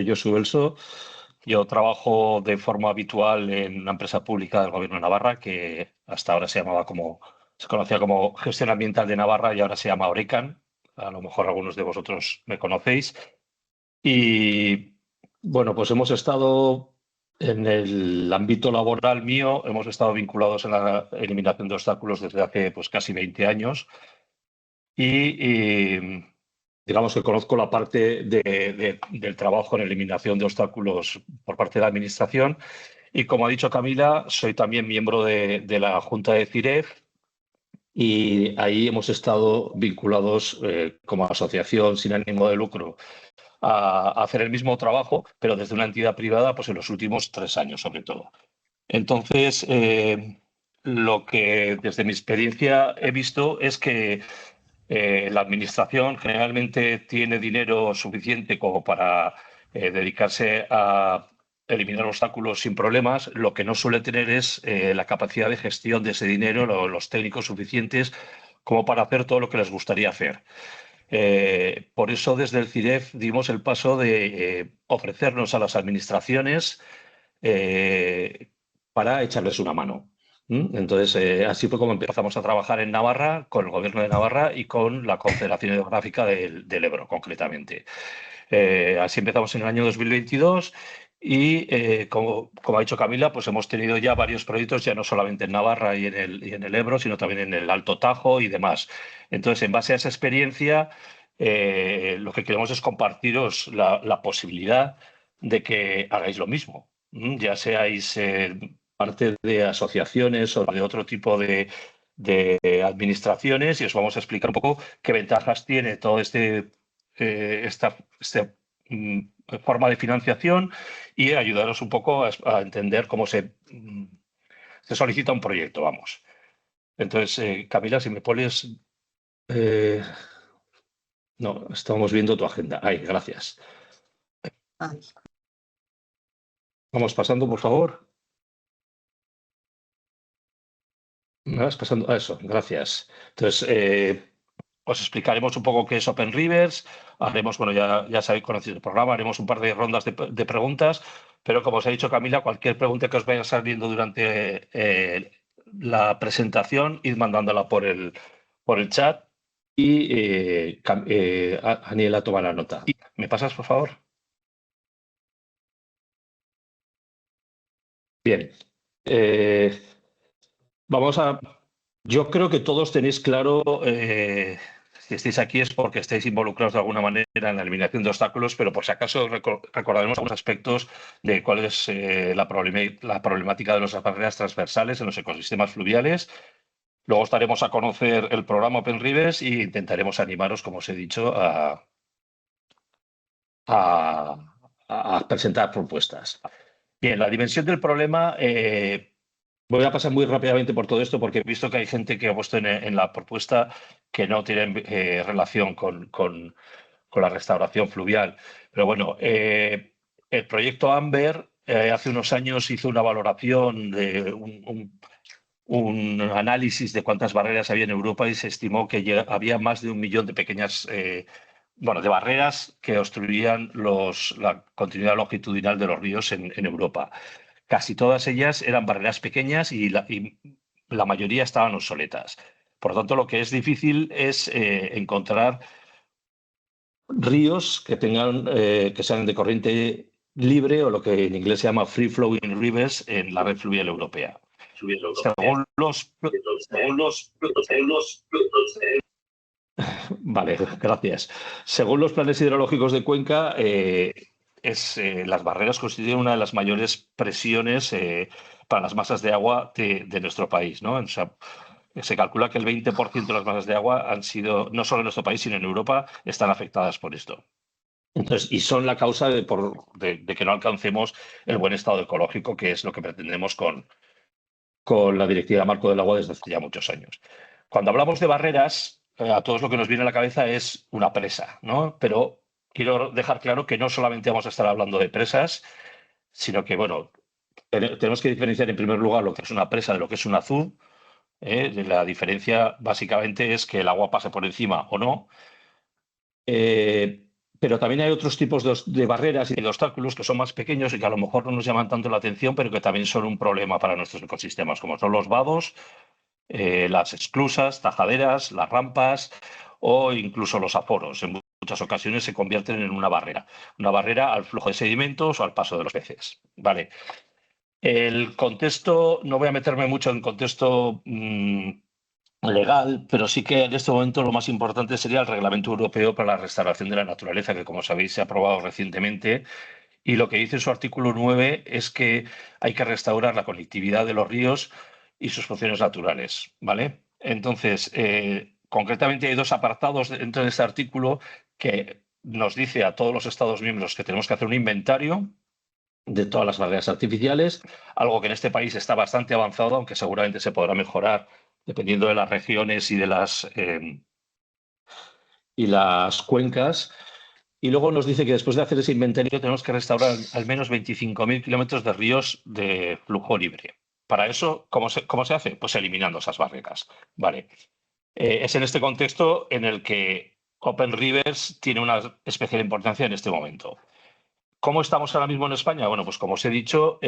Yo soy Belso. Yo trabajo de forma habitual en una empresa pública del Gobierno de Navarra que hasta ahora se conocía como Gestión Ambiental de Navarra y ahora se llama Orecan. A lo mejor algunos de vosotros me conocéis. Y bueno, pues hemos estado en el ámbito laboral mío, hemos estado vinculados en la eliminación de obstáculos desde hace pues casi 20 años. Y digamos que conozco la parte del trabajo en eliminación de obstáculos por parte de la Administración. Y como ha dicho Camila, soy también miembro de la Junta de CIREF y ahí hemos estado vinculados como asociación sin ánimo de lucro a hacer el mismo trabajo, pero desde una entidad privada pues en los últimos 3 años sobre todo. Entonces, lo que desde mi experiencia he visto es que la Administración generalmente tiene dinero suficiente como para dedicarse a eliminar obstáculos sin problemas. Lo que no suele tener es la capacidad de gestión de ese dinero, los técnicos suficientes como para hacer todo lo que les gustaría hacer. Por eso desde el CIREF dimos el paso de ofrecernos a las administraciones para echarles una mano. Entonces, así fue como empezamos a trabajar en Navarra, con el Gobierno de Navarra y con la Confederación Hidrográfica del Ebro, concretamente. Así empezamos en el año 2022 y, como ha dicho Camila, pues hemos tenido ya varios proyectos, ya no solamente en Navarra y en el Ebro, sino también en el Alto Tajo y demás. Entonces, en base a esa experiencia, lo que queremos es compartiros la posibilidad de que hagáis lo mismo. Ya seáis parte de asociaciones o de otro tipo de administraciones, y os vamos a explicar un poco qué ventajas tiene todo esta forma de financiación y ayudaros un poco a entender cómo se solicita un proyecto, vamos. Entonces, Camila, si me pones... no, estamos viendo tu agenda. Ahí, gracias. Vamos pasando, por favor. ¿Me vas pasando? Eso, gracias. Entonces, os explicaremos un poco qué es Open Rivers. Haremos, bueno, ya sabéis, conocido el programa, haremos un par de rondas de preguntas, pero como os ha dicho Camila, cualquier pregunta que os vaya saliendo durante la presentación, id mandándola por el chat y Aniela tomará nota. ¿Me pasas, por favor? Bien. Yo creo que todos tenéis claro, si estáis aquí es porque estáis involucrados de alguna manera en la eliminación de obstáculos, pero por si acaso recordaremos algunos aspectos de cuál es la problemática de las barreras transversales en los ecosistemas fluviales. Luego os daremos a conocer el programa Open Rivers e intentaremos animaros, como os he dicho, a presentar propuestas. Bien, la dimensión del problema... voy a pasar muy rápidamente por todo esto porque he visto que hay gente que ha puesto en la propuesta que no tiene relación con la restauración fluvial. Pero bueno, el proyecto Amber hace unos años hizo una valoración de un análisis de cuántas barreras había en Europa y se estimó que había más de 1 millón de pequeñas, de barreras que obstruían la continuidad longitudinal de los ríos en Europa. Casi todas ellas eran barreras pequeñas y la mayoría estaban obsoletas. Por lo tanto, lo que es difícil es encontrar ríos que sean de corriente libre o lo que en inglés se llama free flowing rivers en la red fluvial europea. Vale, gracias. Según los planes hidrológicos de Cuenca, las barreras constituyen una de las mayores presiones para las masas de agua de nuestro país, ¿no? O sea, se calcula que el 20% de las masas de agua han sido, no solo en nuestro país, sino en Europa, están afectadas por esto. Entonces, y son la causa de que no alcancemos el buen estado ecológico, que es lo que pretendemos con la Directiva Marco del Agua desde hace ya muchos años. Cuando hablamos de barreras, a todos lo que nos viene a la cabeza es una presa, ¿no? Pero quiero dejar claro que no solamente vamos a estar hablando de presas, sino que, bueno, tenemos que diferenciar en primer lugar lo que es una presa de lo que es un azud. La diferencia básicamente es que el agua pase por encima o no. Pero también hay otros tipos de barreras y de obstáculos que son más pequeños y que a lo mejor no nos llaman tanto la atención, pero que también son un problema para nuestros ecosistemas, como son los vados, las esclusas, tajaderas, las rampas o incluso los aforos. En muchas ocasiones se convierten en una barrera al flujo de sedimentos o al paso de los peces. Vale. El contexto, no voy a meterme mucho en contexto legal, pero sí que en este momento lo más importante sería el Reglamento Europeo para la Restauración de la Naturaleza, que como sabéis se ha aprobado recientemente. Y lo que dice en su artículo 9 es que hay que restaurar la conectividad de los ríos y sus funciones naturales, ¿vale? Entonces, concretamente hay dos apartados dentro de este artículo que nos dice a todos los Estados miembros que tenemos que hacer un inventario de todas las barreras artificiales, algo que en este país está bastante avanzado, aunque seguramente se podrá mejorar dependiendo de las regiones y las cuencas. Y luego nos dice que después de hacer ese inventario tenemos que restaurar al menos 25.000 kilómetros de ríos de flujo libre. Para eso, ¿cómo se hace? Pues eliminando esas barreras. Vale. Es en este contexto en el que Open Rivers tiene una especial importancia en este momento. ¿Cómo estamos ahora mismo en España? Bueno, pues como os he dicho,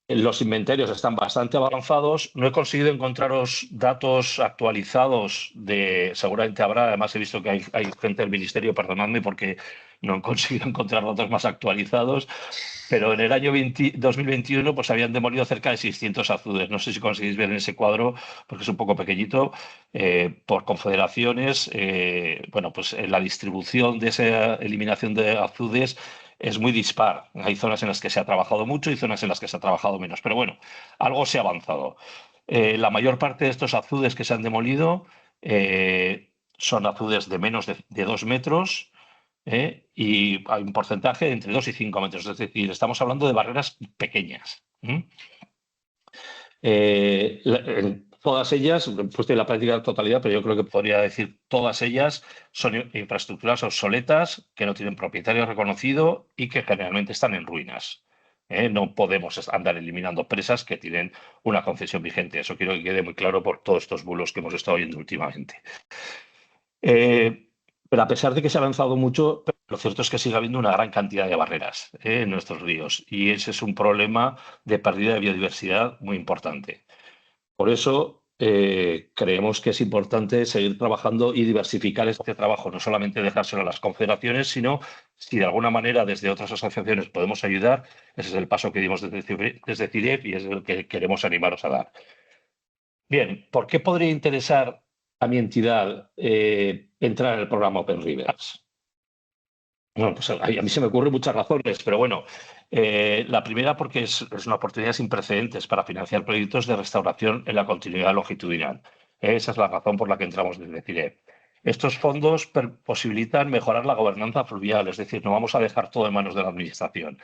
los inventarios están bastante avanzados. No he conseguido encontraros datos actualizados seguramente habrá, además he visto que hay gente del Ministerio, perdonadme porque no he conseguido encontrar datos más actualizados, pero en el año 2021 pues habían demolido cerca de 600 azudes. No sé si conseguís ver en ese cuadro, porque es un poco pequeñito, por confederaciones. Bueno, pues la distribución de esa eliminación de azudes es muy dispar. Hay zonas en las que se ha trabajado mucho y zonas en las que se ha trabajado menos. Pero bueno, algo se ha avanzado. La mayor parte de estos azudes que se han demolido son azudes de menos de 2 metros y hay un porcentaje de entre 2 y 5 metros. Es decir, estamos hablando de barreras pequeñas. Todas ellas, pues de la práctica totalidad, pero yo creo que podría decir todas ellas son infraestructuras obsoletas que no tienen propietario reconocido y que generalmente están en ruinas. No podemos andar eliminando presas que tienen una concesión vigente. Eso quiero que quede muy claro por todos estos bulos que hemos estado oyendo últimamente. Pero a pesar de que se ha avanzado mucho, lo cierto es que sigue habiendo una gran cantidad de barreras en nuestros ríos y ese es un problema de pérdida de biodiversidad muy importante. Por eso creemos que es importante seguir trabajando y diversificar este trabajo, no solamente dejárselo a las confederaciones, sino si de alguna manera desde otras asociaciones podemos ayudar, ese es el paso que dimos desde CIREF y es el que queremos animaros a dar. Bien, ¿por qué podría interesar a mi entidad entrar en el programa Open Rivers? Bueno, pues a mí se me ocurren muchas razones, pero bueno, la primera porque es una oportunidad sin precedentes para financiar proyectos de restauración en la continuidad longitudinal. Esa es la razón por la que entramos desde CIREF. Estos fondos posibilitan mejorar la gobernanza fluvial, es decir, no vamos a dejar todo en manos de la Administración.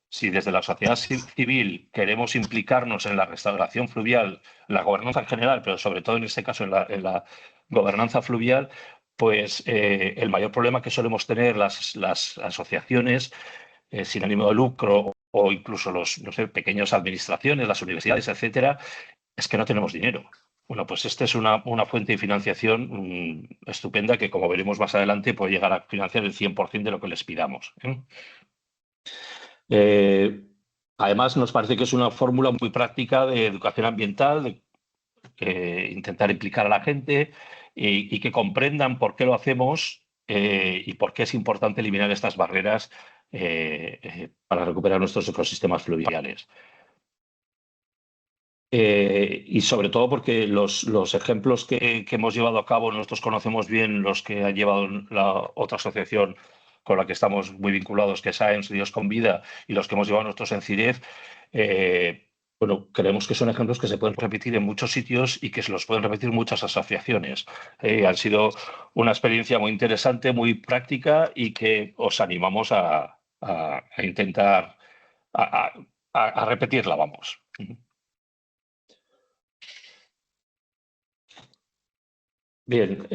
Si desde la sociedad civil queremos implicarnos en la restauración fluvial, la gobernanza en general, pero sobre todo en este caso en la gobernanza fluvial, pues el mayor problema que solemos tener las asociaciones sin ánimo de lucro o incluso los pequeñas administraciones, las universidades, etcétera, es que no tenemos dinero. Bueno, pues esta es una fuente de financiación estupenda que, como veremos más adelante, puede llegar a financiar el 100% de lo que les pidamos. Además, nos parece que es una fórmula muy práctica de educación ambiental, intentar implicar a la gente y que comprendan por qué lo hacemos y por qué es importante eliminar estas barreras para recuperar nuestros ecosistemas fluviales. Y sobre todo porque los ejemplos que hemos llevado a cabo, nosotros conocemos bien los que ha llevado la otra asociación con la que estamos muy vinculados, que es Science, Ríos con Vida, y los que hemos llevado nosotros en CIREF, bueno, creemos que son ejemplos que se pueden repetir en muchos sitios y que se los pueden repetir muchas asociaciones. Han sido una experiencia muy interesante, muy práctica y que os animamos a intentar a repetirla, vamos. Bien,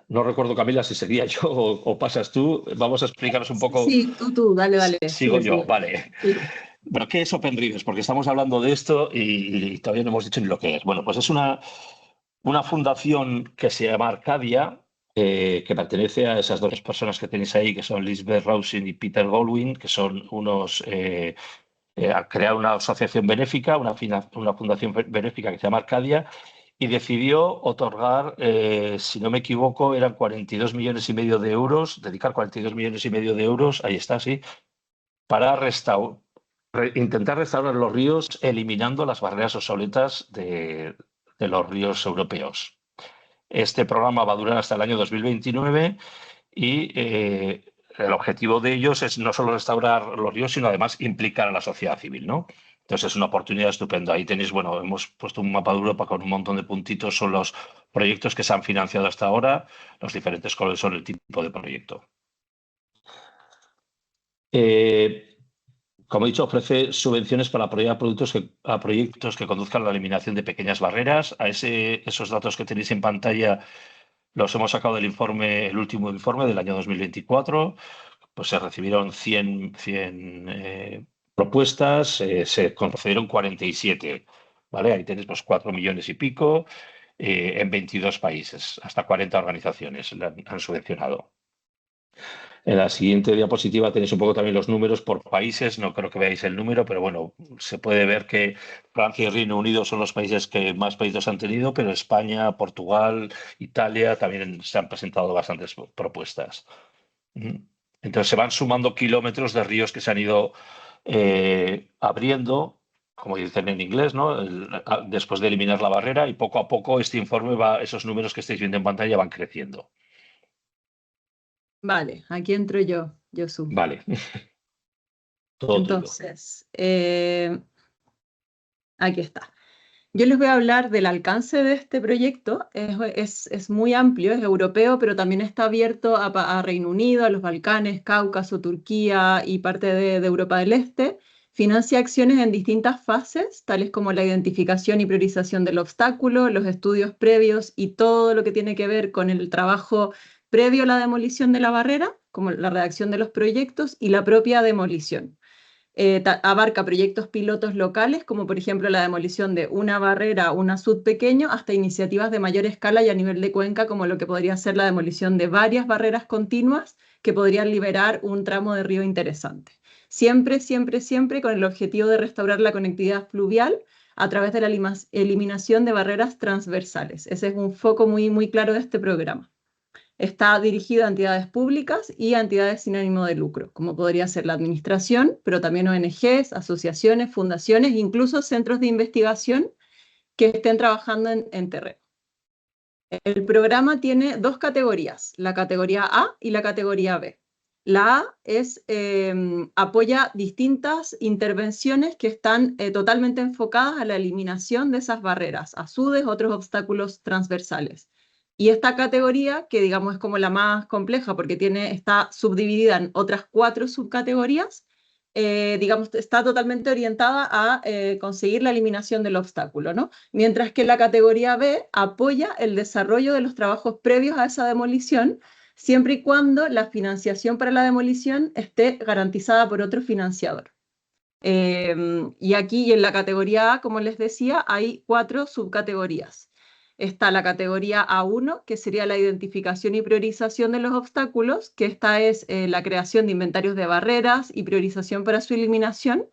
no recuerdo, Camila, si sería yo o pasas tú. Vamos a explicaros un poco. Sí, tú, dale, Sigo yo, sigue. vale. Sí. Bueno, ¿qué es Open Rivers? Porque estamos hablando de esto y todavía no hemos dicho ni lo que es. Bueno, pues es una fundación que se llama Arcadia, que pertenece a esas dos personas que tenéis ahí, que son Lisbeth Rausin y Peter Goldwyn, que son unos... a crear una asociación benéfica, una fundación benéfica que se llama Arcadia, y decidió otorgar, si no me equivoco, eran 42 millones y medio de euros, dedicar 42 millones y medio de euros, ahí está, sí, para intentar restaurar los ríos eliminando las barreras obsoletas de los ríos europeos. Este programa va a durar hasta el año 2029 y el objetivo de ellos es no solo restaurar los ríos, sino además implicar a la sociedad civil, ¿no? Entonces es una oportunidad estupenda. Ahí tenéis, bueno, hemos puesto un mapa de Europa con un montón de puntitos, son los proyectos que se han financiado hasta ahora, los diferentes colores son el tipo de proyecto. Como he dicho, ofrece subvenciones para apoyar a proyectos que conduzcan a la eliminación de pequeñas barreras. Esos datos que tenéis en pantalla los hemos sacado del informe, el último informe del año 2024. Pues se recibieron 100 propuestas, se concedieron 47. ¿Vale? Ahí tenéis pues 4 millones y pico en 22 países. Hasta 40 organizaciones han subvencionado. En la siguiente diapositiva tenéis un poco también los números por países. No creo que veáis el número, pero bueno, se puede ver que Francia y Reino Unido son los países que más pedidos han tenido, pero España, Portugal, Italia también se han presentado bastantes propuestas. Entonces se van sumando kilómetros de ríos que se han ido abriendo, como dicen en inglés, ¿no? Después de eliminar la barrera, y poco a poco este informe esos números que estáis viendo en pantalla van creciendo. Vale, aquí entro yo, Josu. Vale. Todo Entonces, aquí está. Yo les voy a hablar del alcance de este proyecto. Es muy amplio, es europeo, pero también está abierto a Reino Unido, a los Balcanes, Cáucaso, Turquía y parte de Europa del Este. Financia acciones en distintas fases, tales como la identificación y priorización del obstáculo, los estudios previos y todo lo que tiene que ver con el trabajo previo a la demolición de la barrera, como la redacción de los proyectos y la propia demolición. Abarca proyectos pilotos locales, como por ejemplo la demolición de una barrera, un azud pequeño, hasta iniciativas de mayor escala y a nivel de cuenca, como lo que podría ser la demolición de varias barreras continuas que podrían liberar un tramo de río interesante. Siempre, siempre, siempre con el objetivo de restaurar la conectividad fluvial a través de la eliminación de barreras transversales. Ese es un foco muy, muy claro de este programa. Está dirigido a entidades públicas y a entidades sin ánimo de lucro, como podría ser la administración, pero también ONGs, asociaciones, fundaciones, incluso centros de investigación que estén trabajando en terreno. El programa tiene dos categorías, la categoría A y la categoría B. La A apoya distintas intervenciones que están totalmente enfocadas a la eliminación de esas barreras, azudes, otros obstáculos transversales. Y esta categoría, que digamos es como la más compleja porque está subdividida en otras 4 subcategorías, digamos, está totalmente orientada a conseguir la eliminación del obstáculo, ¿no? Mientras que la categoría B apoya el desarrollo de los trabajos previos a esa demolición, siempre y cuando la financiación para la demolición esté garantizada por otro financiador. Y aquí en la categoría A, como les decía, hay 4 subcategorías. Está la categoría A1, que sería la identificación y priorización de los obstáculos, que esta es la creación de inventarios de barreras y priorización para su eliminación.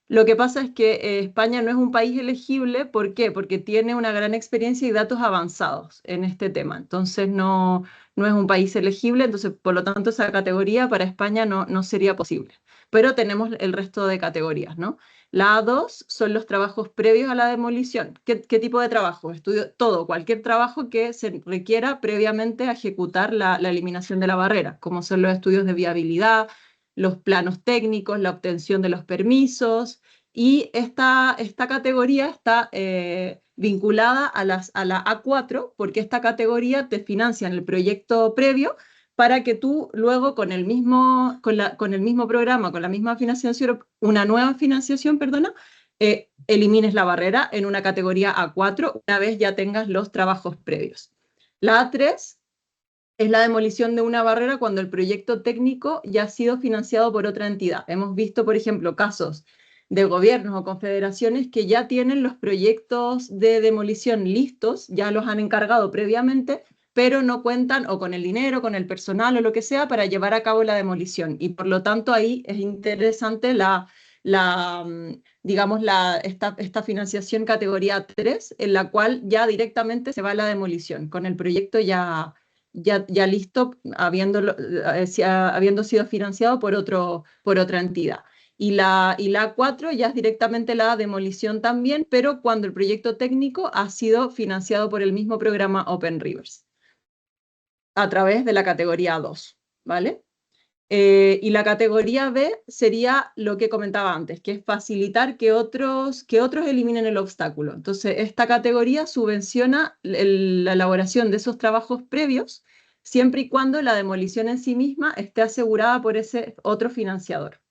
Lo que pasa es que España no es un país elegible. ¿Por qué? Porque tiene una gran experiencia y datos avanzados en este tema. Entonces no es un país elegible, entonces por lo tanto esa categoría para España no sería posible. Pero tenemos el resto de categorías, ¿no? La A2 son los trabajos previos a la demolición. ¿Qué tipo de trabajo? Cualquier trabajo que se requiera previamente a ejecutar la eliminación de la barrera, como son los estudios de viabilidad, los planos técnicos, la obtención de los permisos, y esta categoría está vinculada a la A4, porque esta categoría te financia en el proyecto previo para que tú luego con el mismo programa, con la misma financiación, una nueva financiación, perdona, elimines la barrera en una categoría A4 una vez ya tengas los trabajos previos. La A3 es la demolición de una barrera cuando el proyecto técnico ya ha sido financiado por otra entidad. Hemos visto, por ejemplo, casos de gobiernos o confederaciones que ya tienen los proyectos de demolición listos, ya los han encargado previamente, pero no cuentan o con el dinero, con el personal o lo que sea para llevar a cabo la demolición. Y por lo tanto ahí es interesante digamos, esta financiación categoría 3, en la cual ya directamente se va a la demolición, con el proyecto ya listo, habiendo sido financiado por otra entidad. Y la A4 ya es directamente la demolición también, pero cuando el proyecto técnico ha sido financiado por el mismo programa Open Rivers, a través de la categoría 2, ¿vale? Y la categoría B sería lo que comentaba antes, que es facilitar que otros eliminen el obstáculo. Entonces, esta categoría subvenciona la elaboración de esos trabajos previos, siempre y cuando la demolición en sí misma esté asegurada por ese otro financiador.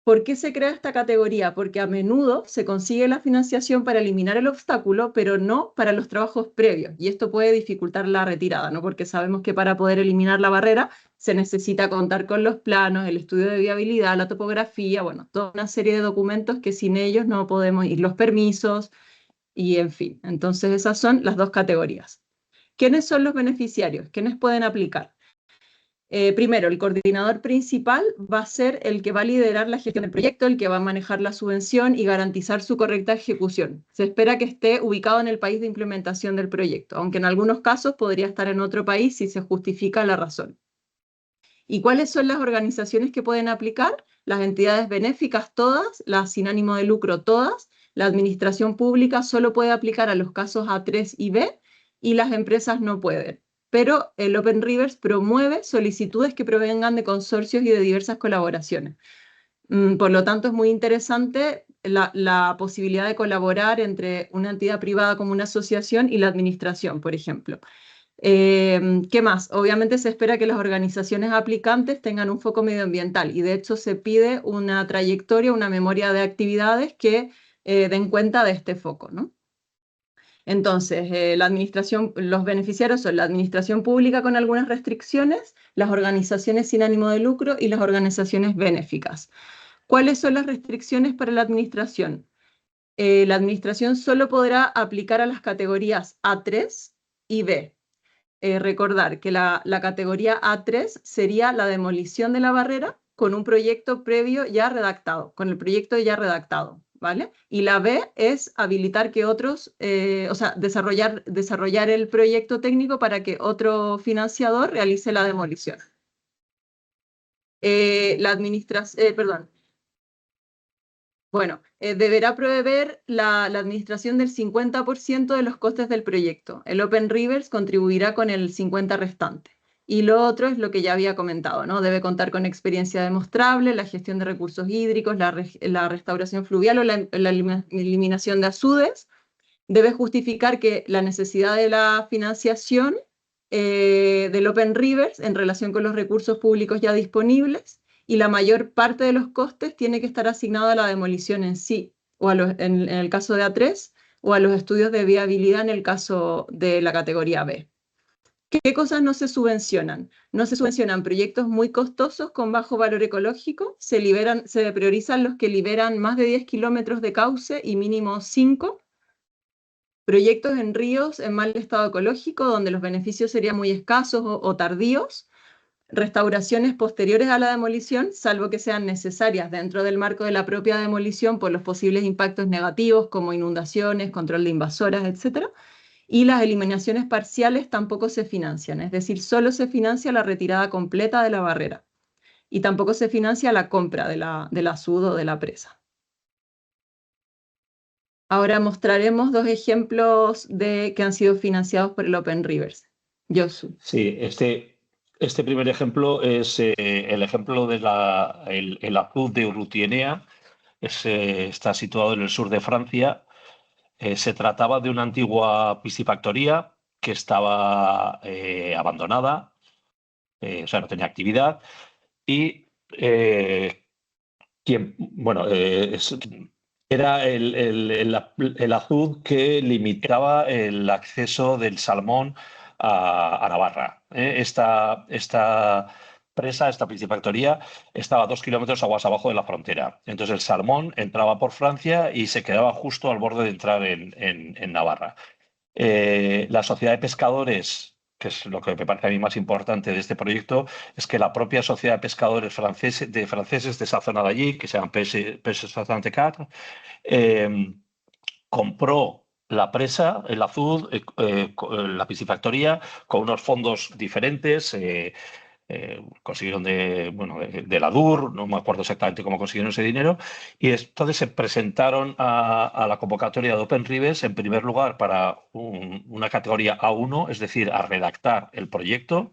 ¿Por qué se crea esta categoría? Porque a menudo se consigue la financiación para eliminar el obstáculo, pero no para los trabajos previos. Y esto puede dificultar la retirada, ¿no? Porque sabemos que para poder eliminar la barrera se necesita contar con los planos, el estudio de viabilidad, la topografía, bueno, toda una serie de documentos que sin ellos no podemos ir, los permisos y en fin. Entonces esas son las dos categorías. ¿Quiénes son los beneficiarios? ¿Quiénes pueden aplicar? Primero, el coordinador principal va a ser el que va a liderar la gestión del proyecto, el que va a manejar la subvención y garantizar su correcta ejecución. Se espera que esté ubicado en el país de implementación del proyecto, aunque en algunos casos podría estar en otro país si se justifica la razón. ¿Y cuáles son las organizaciones que pueden aplicar? Las entidades benéficas todas, las sin ánimo de lucro todas, la administración pública solo puede aplicar a los casos A3 y B y las empresas no pueden. Pero el Open Rivers promueve solicitudes que provengan de consorcios y de diversas colaboraciones. Por lo tanto, es muy interesante la posibilidad de colaborar entre una entidad privada como una asociación y la administración, por ejemplo. ¿Qué más? Obviamente se espera que las organizaciones aplicantes tengan un foco medioambiental y de hecho se pide una trayectoria, una memoria de actividades que den cuenta de este foco, ¿no? Entonces, los beneficiarios son la administración pública con algunas restricciones, las organizaciones sin ánimo de lucro y las organizaciones benéficas. ¿Cuáles son las restricciones para la administración? La administración solo podrá aplicar a las categorías A3 y B. Recordar que la categoría A3 sería la demolición de la barrera con un proyecto previo ya redactado, con el proyecto ya redactado, ¿vale? Y la B es habilitar que otros, o sea, desarrollar el proyecto técnico para que otro financiador realice la demolición. Perdón. Bueno, deberá proveer la administración del 50% de los costes del proyecto. El Open Rivers contribuirá con el 50% restante. Y lo otro es lo que ya había comentado, ¿no? Debe contar con experiencia demostrable, la gestión de recursos hídricos, la restauración fluvial o la eliminación de azudes. Debe justificar que la necesidad de la financiación del Open Rivers en relación con los recursos públicos ya disponibles y la mayor parte de los costes tiene que estar asignado a la demolición en sí, o en el caso de A3, o a los estudios de viabilidad en el caso de la categoría B. ¿Qué cosas no se subvencionan? No se subvencionan proyectos muy costosos con bajo valor ecológico, se priorizan los que liberan más de 10 kilómetros de cauce y mínimo 5, proyectos en ríos en mal estado ecológico, donde los beneficios serían muy escasos o tardíos, restauraciones posteriores a la demolición, salvo que sean necesarias dentro del marco de la propia demolición por los posibles impactos negativos como inundaciones, control de invasoras, etc. Y las eliminaciones parciales tampoco se financian, es decir, solo se financia la retirada completa de la barrera y tampoco se financia la compra de la SUD o de la presa. Ahora mostraremos dos ejemplos que han sido financiados por el Open Rivers. Josu. Sí, este primer ejemplo es el ejemplo de el azud de Urrutienea. Está situado en el sur de Francia. Se trataba de una antigua piscifactoría que estaba abandonada, o sea, no tenía actividad. Y era el azud que limitaba el acceso del salmón a Navarra. Esta presa, esta piscifactoría, estaba a 2 kilómetros aguas abajo de la frontera. Entonces el salmón entraba por Francia y se quedaba justo al borde de entrar en Navarra. La sociedad de pescadores que es lo que me parece a mí más importante de este proyecto, es que la propia Sociedad de Pescadores franceses de esa zona de allí, que se llama Pêcheurs Atlantiques, compró la presa, el azul, la piscifactoría, con unos fondos diferentes. Consiguieron de la DUR, no me acuerdo exactamente cómo consiguieron ese dinero, y entonces se presentaron a la convocatoria de Open Rivers en primer lugar para una categoría A1, es decir, a redactar el proyecto.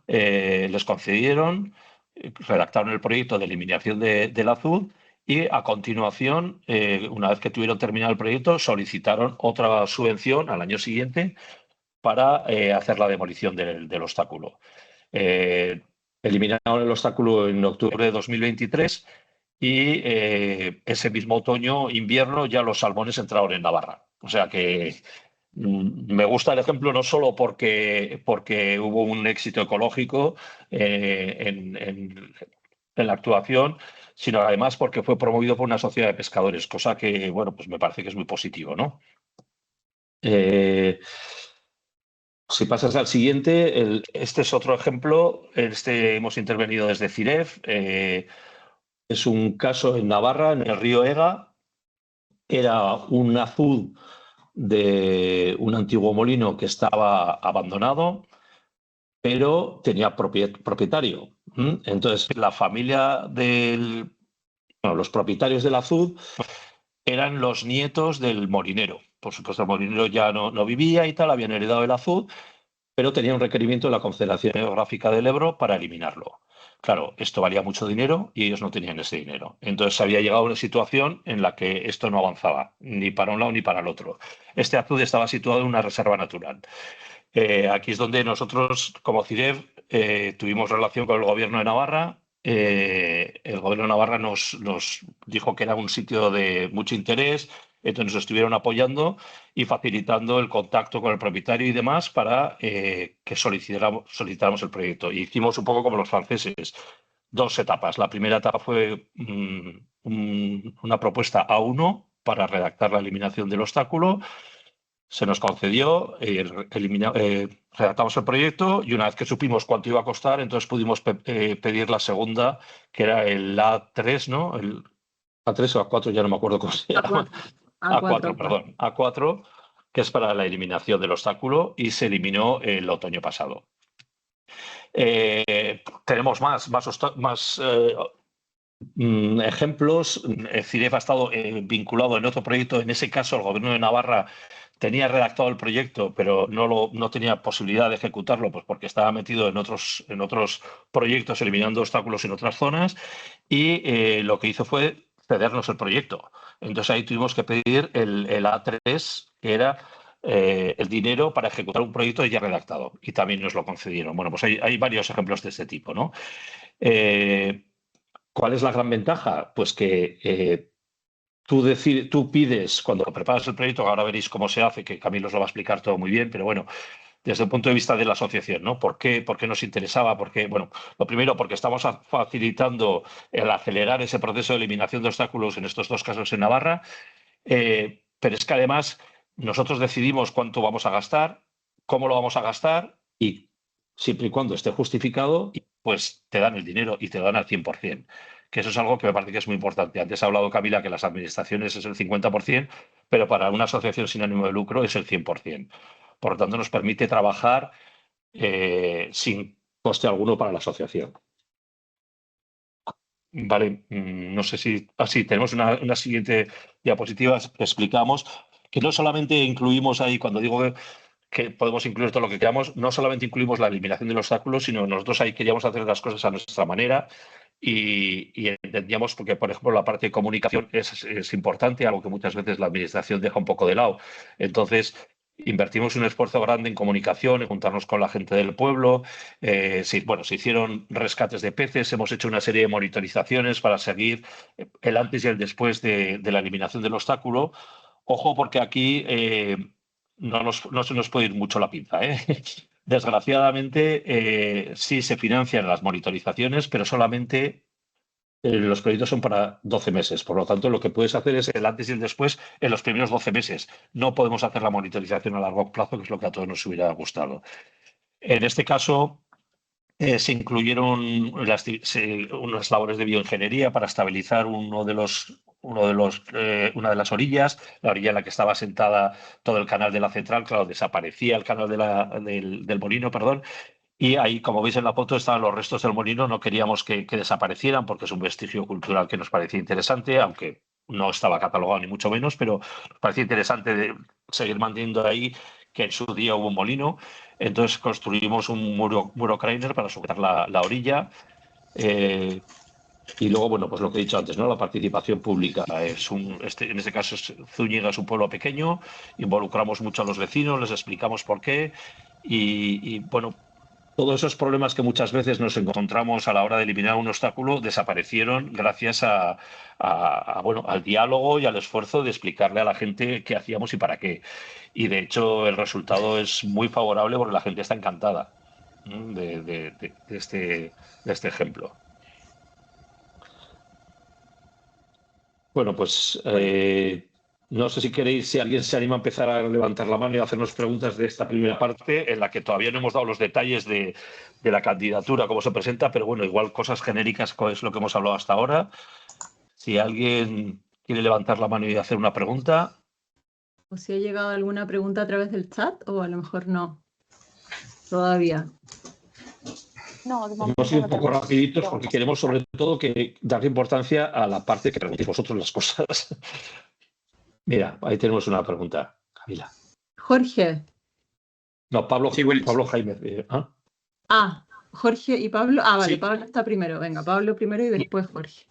Les concedieron, redactaron el proyecto de eliminación del azul y a continuación, una vez que tuvieron terminado el proyecto, solicitaron otra subvención al año siguiente para hacer la demolición del obstáculo. Eliminaron el obstáculo en octubre de 2023 y ese mismo otoño, invierno, ya los salmones entraron en Navarra. O sea que me gusta el ejemplo no solo porque hubo un éxito ecológico en la actuación, sino además porque fue promovido por una sociedad de pescadores, cosa que, bueno, pues me parece que es muy positivo, ¿no? Si pasas al siguiente, este es otro ejemplo. Hemos intervenido desde CIREF. Es un caso en Navarra, en el río Ega. Era un azud de un antiguo molino que estaba abandonado, pero tenía propietario. Entonces, la familia los propietarios del azud eran los nietos del molinero. Por supuesto, el molinero ya no vivía y tal, habían heredado el azud, pero tenía un requerimiento de la Confederación Geográfica del Ebro para eliminarlo. Claro, esto valía mucho dinero y ellos no tenían ese dinero. Entonces había llegado a una situación en la que esto no avanzaba, ni para un lado ni para el otro. Este azud estaba situado en una reserva natural. Aquí es donde nosotros, como CIREF, tuvimos relación con el Gobierno de Navarra. El Gobierno de Navarra nos dijo que era un sitio de mucho interés, entonces nos estuvieron apoyando y facilitando el contacto con el propietario y demás para que solicitáramos el proyecto. Y hicimos un poco como los franceses, dos etapas. La primera etapa fue una propuesta A1 para redactar la eliminación del obstáculo. Se nos concedió, redactamos el proyecto y una vez que supimos cuánto iba a costar, entonces pudimos pedir la segunda, que era el A3, ¿no? El A3 o A4, ya no me acuerdo cómo se llama. A4, perdón. A4, que es para la eliminación del obstáculo y se eliminó el otoño pasado. Tenemos más ejemplos. CIREF ha estado vinculado en otro proyecto. En ese caso, el Gobierno de Navarra tenía redactado el proyecto, pero no tenía posibilidad de ejecutarlo, pues porque estaba metido en otros proyectos eliminando obstáculos en otras zonas, y lo que hizo fue cedernos el proyecto. Entonces ahí tuvimos que pedir el A3, que era el dinero para ejecutar un proyecto ya redactado, y también nos lo concedieron. Bueno, pues hay varios ejemplos de este tipo, ¿no? ¿Cuál es la gran ventaja? Pues que tú pides, cuando preparas el proyecto, ahora veréis cómo se hace, que Camilo os lo va a explicar todo muy bien, pero bueno, desde el punto de vista de la asociación, ¿no? ¿Por qué nos interesaba? Porque, bueno, lo primero, porque estamos facilitando el acelerar ese proceso de eliminación de obstáculos en estos dos casos en Navarra, pero es que además nosotros decidimos cuánto vamos a gastar, cómo lo vamos a gastar y siempre y cuando esté justificado, pues te dan el dinero y te dan al 100%. Que eso es algo que me parece que es muy importante. Antes ha hablado Camila que las administraciones es el 50%, pero para una asociación sin ánimo de lucro es el 100%. Por lo tanto, nos permite trabajar sin coste alguno para la asociación. Vale, no sé si así tenemos una siguiente diapositiva que explicamos que no solamente incluimos ahí, cuando digo que podemos incluir todo lo que queramos, no solamente incluimos la eliminación de los obstáculos, sino nosotros ahí queríamos hacer las cosas a nuestra manera y entendíamos porque, por ejemplo, la parte de comunicación es importante, algo que muchas veces la administración deja un poco de lado. Entonces, invertimos un esfuerzo grande en comunicación, en juntarnos con la gente del pueblo. Se hicieron rescates de peces, hemos hecho una serie de monitorizaciones para seguir el antes y el después de la eliminación del obstáculo. Ojo, porque aquí no se nos puede ir mucho la pinza, ¿eh? Desgraciadamente, sí se financian las monitorizaciones, pero solamente los proyectos son para 12 meses. Por lo tanto, lo que puedes hacer es el antes y el después en los primeros 12 meses. No podemos hacer la monitorización a largo plazo, que es lo que a todos nos hubiera gustado. En este caso, se incluyeron unas labores de bioingeniería para estabilizar una de las orillas, la orilla en la que estaba asentada todo el canal de la central. Claro, desaparecía el canal del molino, perdón. Y ahí, como veis en la foto, estaban los restos del molino. No queríamos que desaparecieran porque es un vestigio cultural que nos parecía interesante, aunque no estaba catalogado ni mucho menos, pero nos parecía interesante de seguir manteniendo ahí que en su día hubo un molino. Entonces construimos un muro Kreiner para sujetar la orilla. Y luego, bueno, pues lo que he dicho antes, ¿no? La participación pública. En este caso, Zúñiga es un pueblo pequeño, involucramos mucho a los vecinos, les explicamos por qué. Bueno, todos esos problemas que muchas veces nos encontramos a la hora de eliminar un obstáculo desaparecieron gracias bueno, al diálogo y al esfuerzo de explicarle a la gente qué hacíamos y para qué. Y de hecho el resultado es muy favorable porque la gente está encantada, ¿no? de este ejemplo. Bueno, pues no sé si queréis, si alguien se anima a empezar a levantar la mano y a hacernos preguntas de esta primera parte, en la que todavía no hemos dado los detalles de la candidatura, cómo se presenta, pero bueno, igual cosas genéricas es lo que hemos hablado hasta ahora. Si alguien quiere levantar la mano y hacer una pregunta. ¿O si ha llegado alguna pregunta a través del chat o a lo mejor no? Todavía. No, de momento Hemos ido un no poco tenemos rapiditos porque preguntas. queremos sobre todo darle importancia a la parte que preguntéis vosotros las cosas. Mira, ahí tenemos una pregunta, Camila. Jorge. No, Pablo, Sí, buenas. Pablo Jaime. Jorge y Pablo. Vale, Sí. Pablo está primero. Venga, Pablo primero y después Jorge.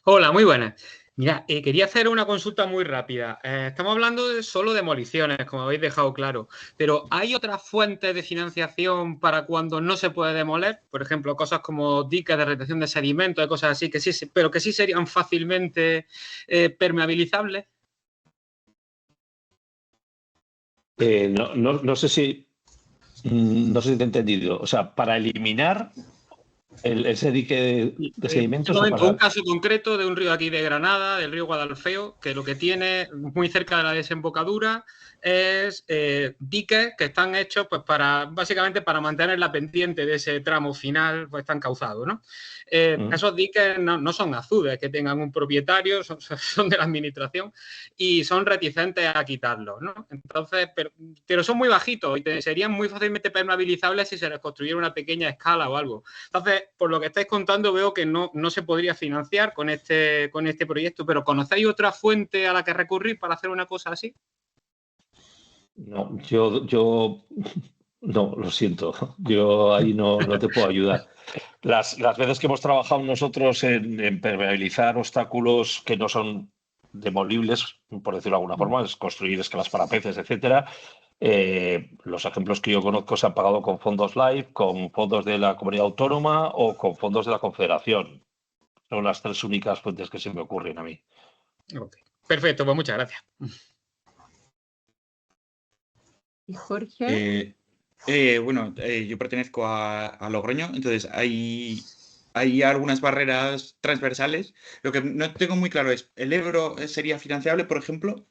Hola, muy buenas. Mira, quería hacer una consulta muy rápida. Estamos hablando de solo demoliciones, como habéis dejado claro, pero ¿hay otras fuentes de financiación para cuando no se puede demoler? Por ejemplo, cosas como diques de retención de sedimentos, cosas así, pero que sí serían fácilmente permeabilizables. No sé si te he entendido. O sea, para eliminar ese dique de sedimentos. Un caso concreto de un río aquí de Granada, del río Guadalfeo, que lo que tiene muy cerca de la desembocadura es diques que están hechos pues básicamente para mantener la pendiente de ese tramo final, pues están cauzados, ¿no? Esos diques no son azudes que tengan un propietario, son de la administración y son reticentes a quitarlos, ¿no? Entonces, pero son muy bajitos y serían muy fácilmente permeabilizables si se les construyera una pequeña escala o algo. Entonces, por lo que estáis contando, veo que no se podría financiar con este proyecto, pero ¿conocéis otra fuente a la que recurrir para hacer una cosa así? No, yo no, lo siento. Yo ahí no te puedo ayudar. Las veces que hemos trabajado nosotros en permeabilizar obstáculos que no son demolibles, por decirlo de alguna forma, es construir escalas para peces, etcétera. Los ejemplos que yo conozco se han pagado con fondos LIFE, con fondos de la comunidad autónoma o con fondos de la Confederación. Son las tres únicas fuentes que se me ocurren a mí. Okay. Perfecto, pues muchas gracias. ¿Y Jorge? Bueno, yo pertenezco a Logroño, entonces hay algunas barreras transversales. Lo que no tengo muy claro es, ¿el Ebro sería financiable, por ejemplo?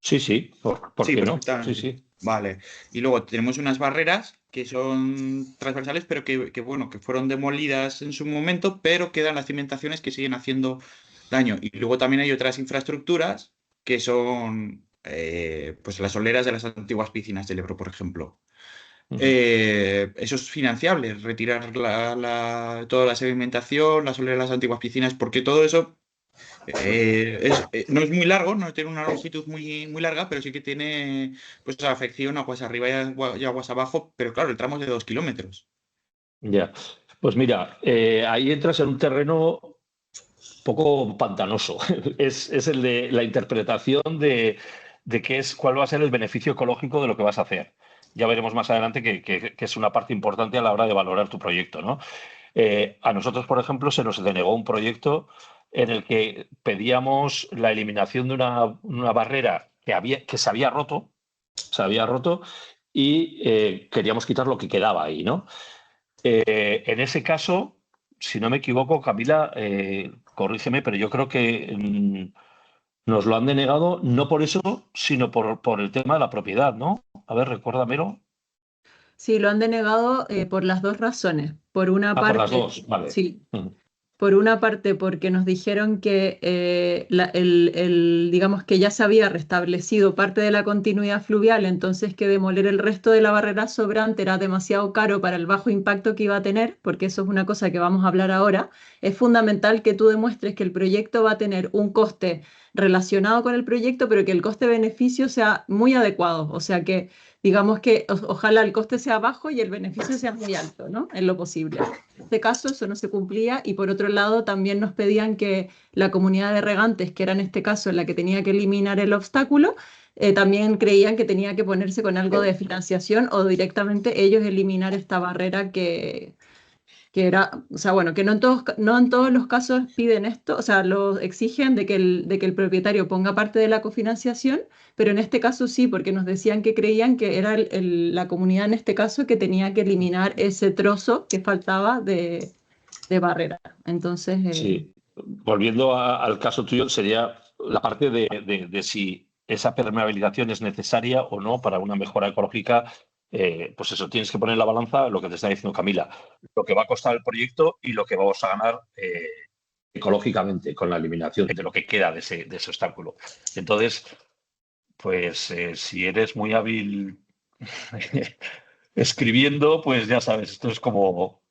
Sí, ¿por qué no? Sí. Vale. Y luego tenemos unas barreras que son transversales, pero que fueron demolidas en su momento, pero quedan las cimentaciones que siguen haciendo daño. Y luego también hay otras infraestructuras que son pues las soleras de las antiguas piscinas del Ebro, por ejemplo. Eso es financiable, retirar toda la sedimentación, la solera de las antiguas piscinas, porque todo eso no es muy largo, no tiene una longitud muy, muy larga, pero sí que tiene pues afección aguas arriba y aguas abajo, pero claro, el tramo es de 2 kilómetros. Ya, pues mira, ahí entras en un terreno poco pantanoso. Es el de la interpretación de cuál va a ser el beneficio ecológico de lo que vas a hacer. Ya veremos más adelante que es una parte importante a la hora de valorar tu proyecto, ¿no? A nosotros, por ejemplo, se nos denegó un proyecto en el que pedíamos la eliminación de una barrera que se había roto y queríamos quitar lo que quedaba ahí, ¿no? En ese caso, si no me equivoco, Camila, corrígeme, pero yo creo que nos lo han denegado no por eso, sino por el tema de la propiedad, ¿no? A ver, recuérdamelo. Sí, lo han denegado por las dos razones. Por una por las parte, dos, vale. sí, por una parte porque nos dijeron que digamos que ya se había restablecido parte de la continuidad fluvial, entonces que demoler el resto de la barrera sobrante era demasiado caro para el bajo impacto que iba a tener, porque eso es una cosa que vamos a hablar ahora. Es fundamental que tú demuestres que el proyecto va a tener un coste relacionado con el proyecto, pero que el coste-beneficio sea muy adecuado, o sea que digamos que ojalá el coste sea bajo y el beneficio sea muy alto, ¿no? En lo posible. En este caso eso no se cumplía y por otro lado también nos pedían que la comunidad de regantes, que era en este caso la que tenía que eliminar el obstáculo, también creían que tenía que ponerse con algo de financiación o directamente ellos eliminar esta barrera que era, o sea, bueno, que no en todos los casos piden esto, o sea, lo exigen de que el propietario ponga parte de la cofinanciación, pero en este caso sí, porque nos decían que creían que era la comunidad en este caso que tenía que eliminar ese trozo que faltaba de barrera. Entonces, Sí, volviendo al caso tuyo, sería la parte de si esa permeabilización es necesaria o no para una mejora ecológica. Pues eso, tienes que poner en la balanza lo que te está diciendo Camila, lo que va a costar el proyecto y lo que vamos a ganar ecológicamente con la eliminación de lo que queda de ese obstáculo. Entonces, pues si eres muy hábil escribiendo, pues ya sabes, esto es como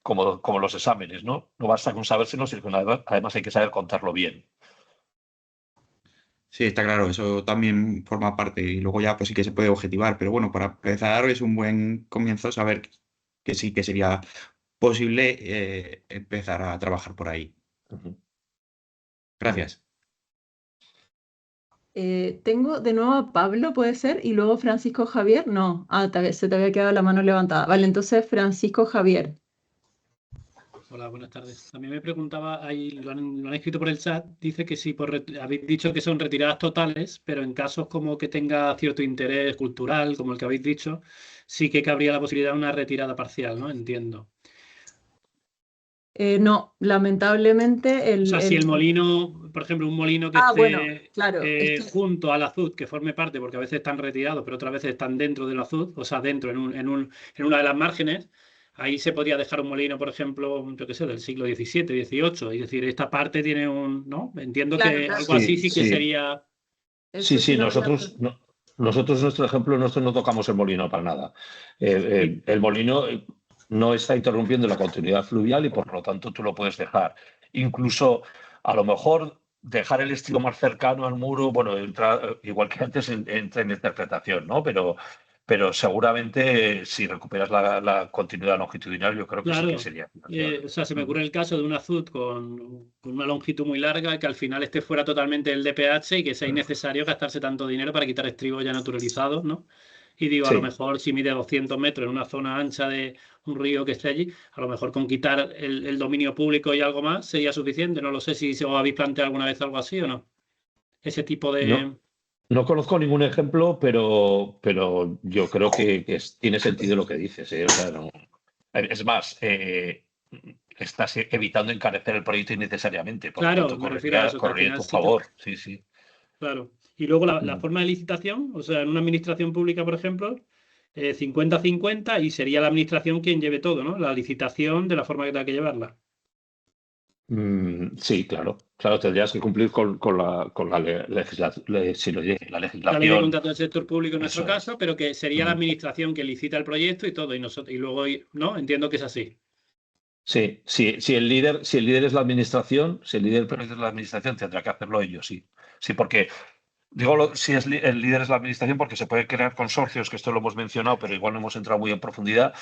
los exámenes, ¿no? No basta con sabérselo, sino que además hay que saber contarlo bien. Sí, está claro, eso también forma parte y luego ya pues sí que se puede objetivar, pero bueno, para empezar es un buen comienzo saber que sí que sería posible empezar a trabajar por ahí. Gracias. tengo de nuevo a Pablo, ¿puede ser? Y luego Francisco Javier. No, se te había quedado la mano levantada. Vale, entonces Francisco Javier. Hola, buenas tardes. También me preguntaba, ahí lo han escrito por el chat, dice que sí, habéis dicho que son retiradas totales, pero en casos como que tenga cierto interés cultural, como el que habéis dicho, sí que cabría la posibilidad de una retirada parcial, ¿no? Entiendo. No, lamentablemente O sea, si el molino, por ejemplo, un molino que bueno, esté claro, junto al azud, que forme parte, porque a veces están retirados, pero otras veces están dentro del azud, o sea, dentro, en una de las márgenes, ahí se podría dejar un molino, por ejemplo, yo qué sé, del siglo XVII, XVIII, es decir, esta parte tiene ¿no? Entiendo claro, que claro. algo así sí que Sí. sería... Eso Sí, lo había nosotros nuestro ejemplo, nosotros no tocamos el molino para nada. El molino no está interrumpiendo la continuidad fluvial y por lo tanto tú lo puedes dejar. Incluso a lo mejor dejar el estilo más cercano al muro, bueno, igual que antes entra en interpretación, ¿no? Pero seguramente si recuperas la continuidad longitudinal, yo creo que sí que Claro, sería. o sea, se me ocurre el caso de un azud con una longitud muy larga que al final esté fuera totalmente del DPH y que sea innecesario gastarse tanto dinero para quitar estribos ya naturalizados, ¿no? Y digo, a lo Sí. mejor si mide 200 metros en una zona ancha de un río que esté allí, a lo mejor con quitar el dominio público y algo más sería suficiente. No lo sé si os habéis planteado alguna vez algo así o no. Ese tipo de... No conozco ningún ejemplo, pero yo creo que tiene sentido lo que dices. O sea, es más, estás evitando encarecer el proyecto innecesariamente, por lo Claro, tanto, me refiero a eso, que al correría a final tu sí que... favor. Sí, sí. Claro. Y luego la forma de licitación, o sea, en una administración pública, por ejemplo, 50-50 y sería la administración quien lleve todo, ¿no? La licitación de la forma que tenga que llevarla. Sí, claro. Claro, tendrías que cumplir con la legislación. La La ley de legislación. contrato del sector público en nuestro Eso es. caso, pero que sería la administración que licita el proyecto y todo, y nosotros, y luego, ¿no? Entiendo que es así. Sí, si el líder es la administración, si el líder del proyecto es la administración, tendrá que hacerlo ellos, sí. Sí, porque digo, si el líder es la administración, porque se puede crear consorcios, que esto lo hemos mencionado, pero igual no hemos entrado muy en profundidad.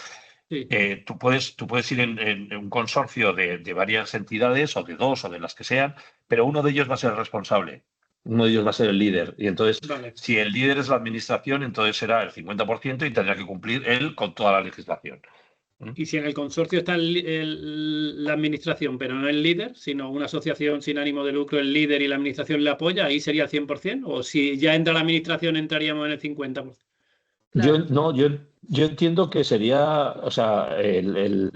Sí. Tú puedes ir en un consorcio de varias entidades, o de dos, o de las que sean, pero uno de ellos va a ser el responsable. Uno de ellos va a ser el líder. Y entonces, Vale. si el líder es la administración, entonces será el 50% y tendrá que cumplir él con toda la legislación. Y si en el consorcio está la administración, pero no el líder, sino una asociación sin ánimo de lucro, el líder y la administración le apoya, ahí sería el 100%, o si ya entra la administración entraríamos en el 50%. Claro. Yo entiendo que sería, o sea, de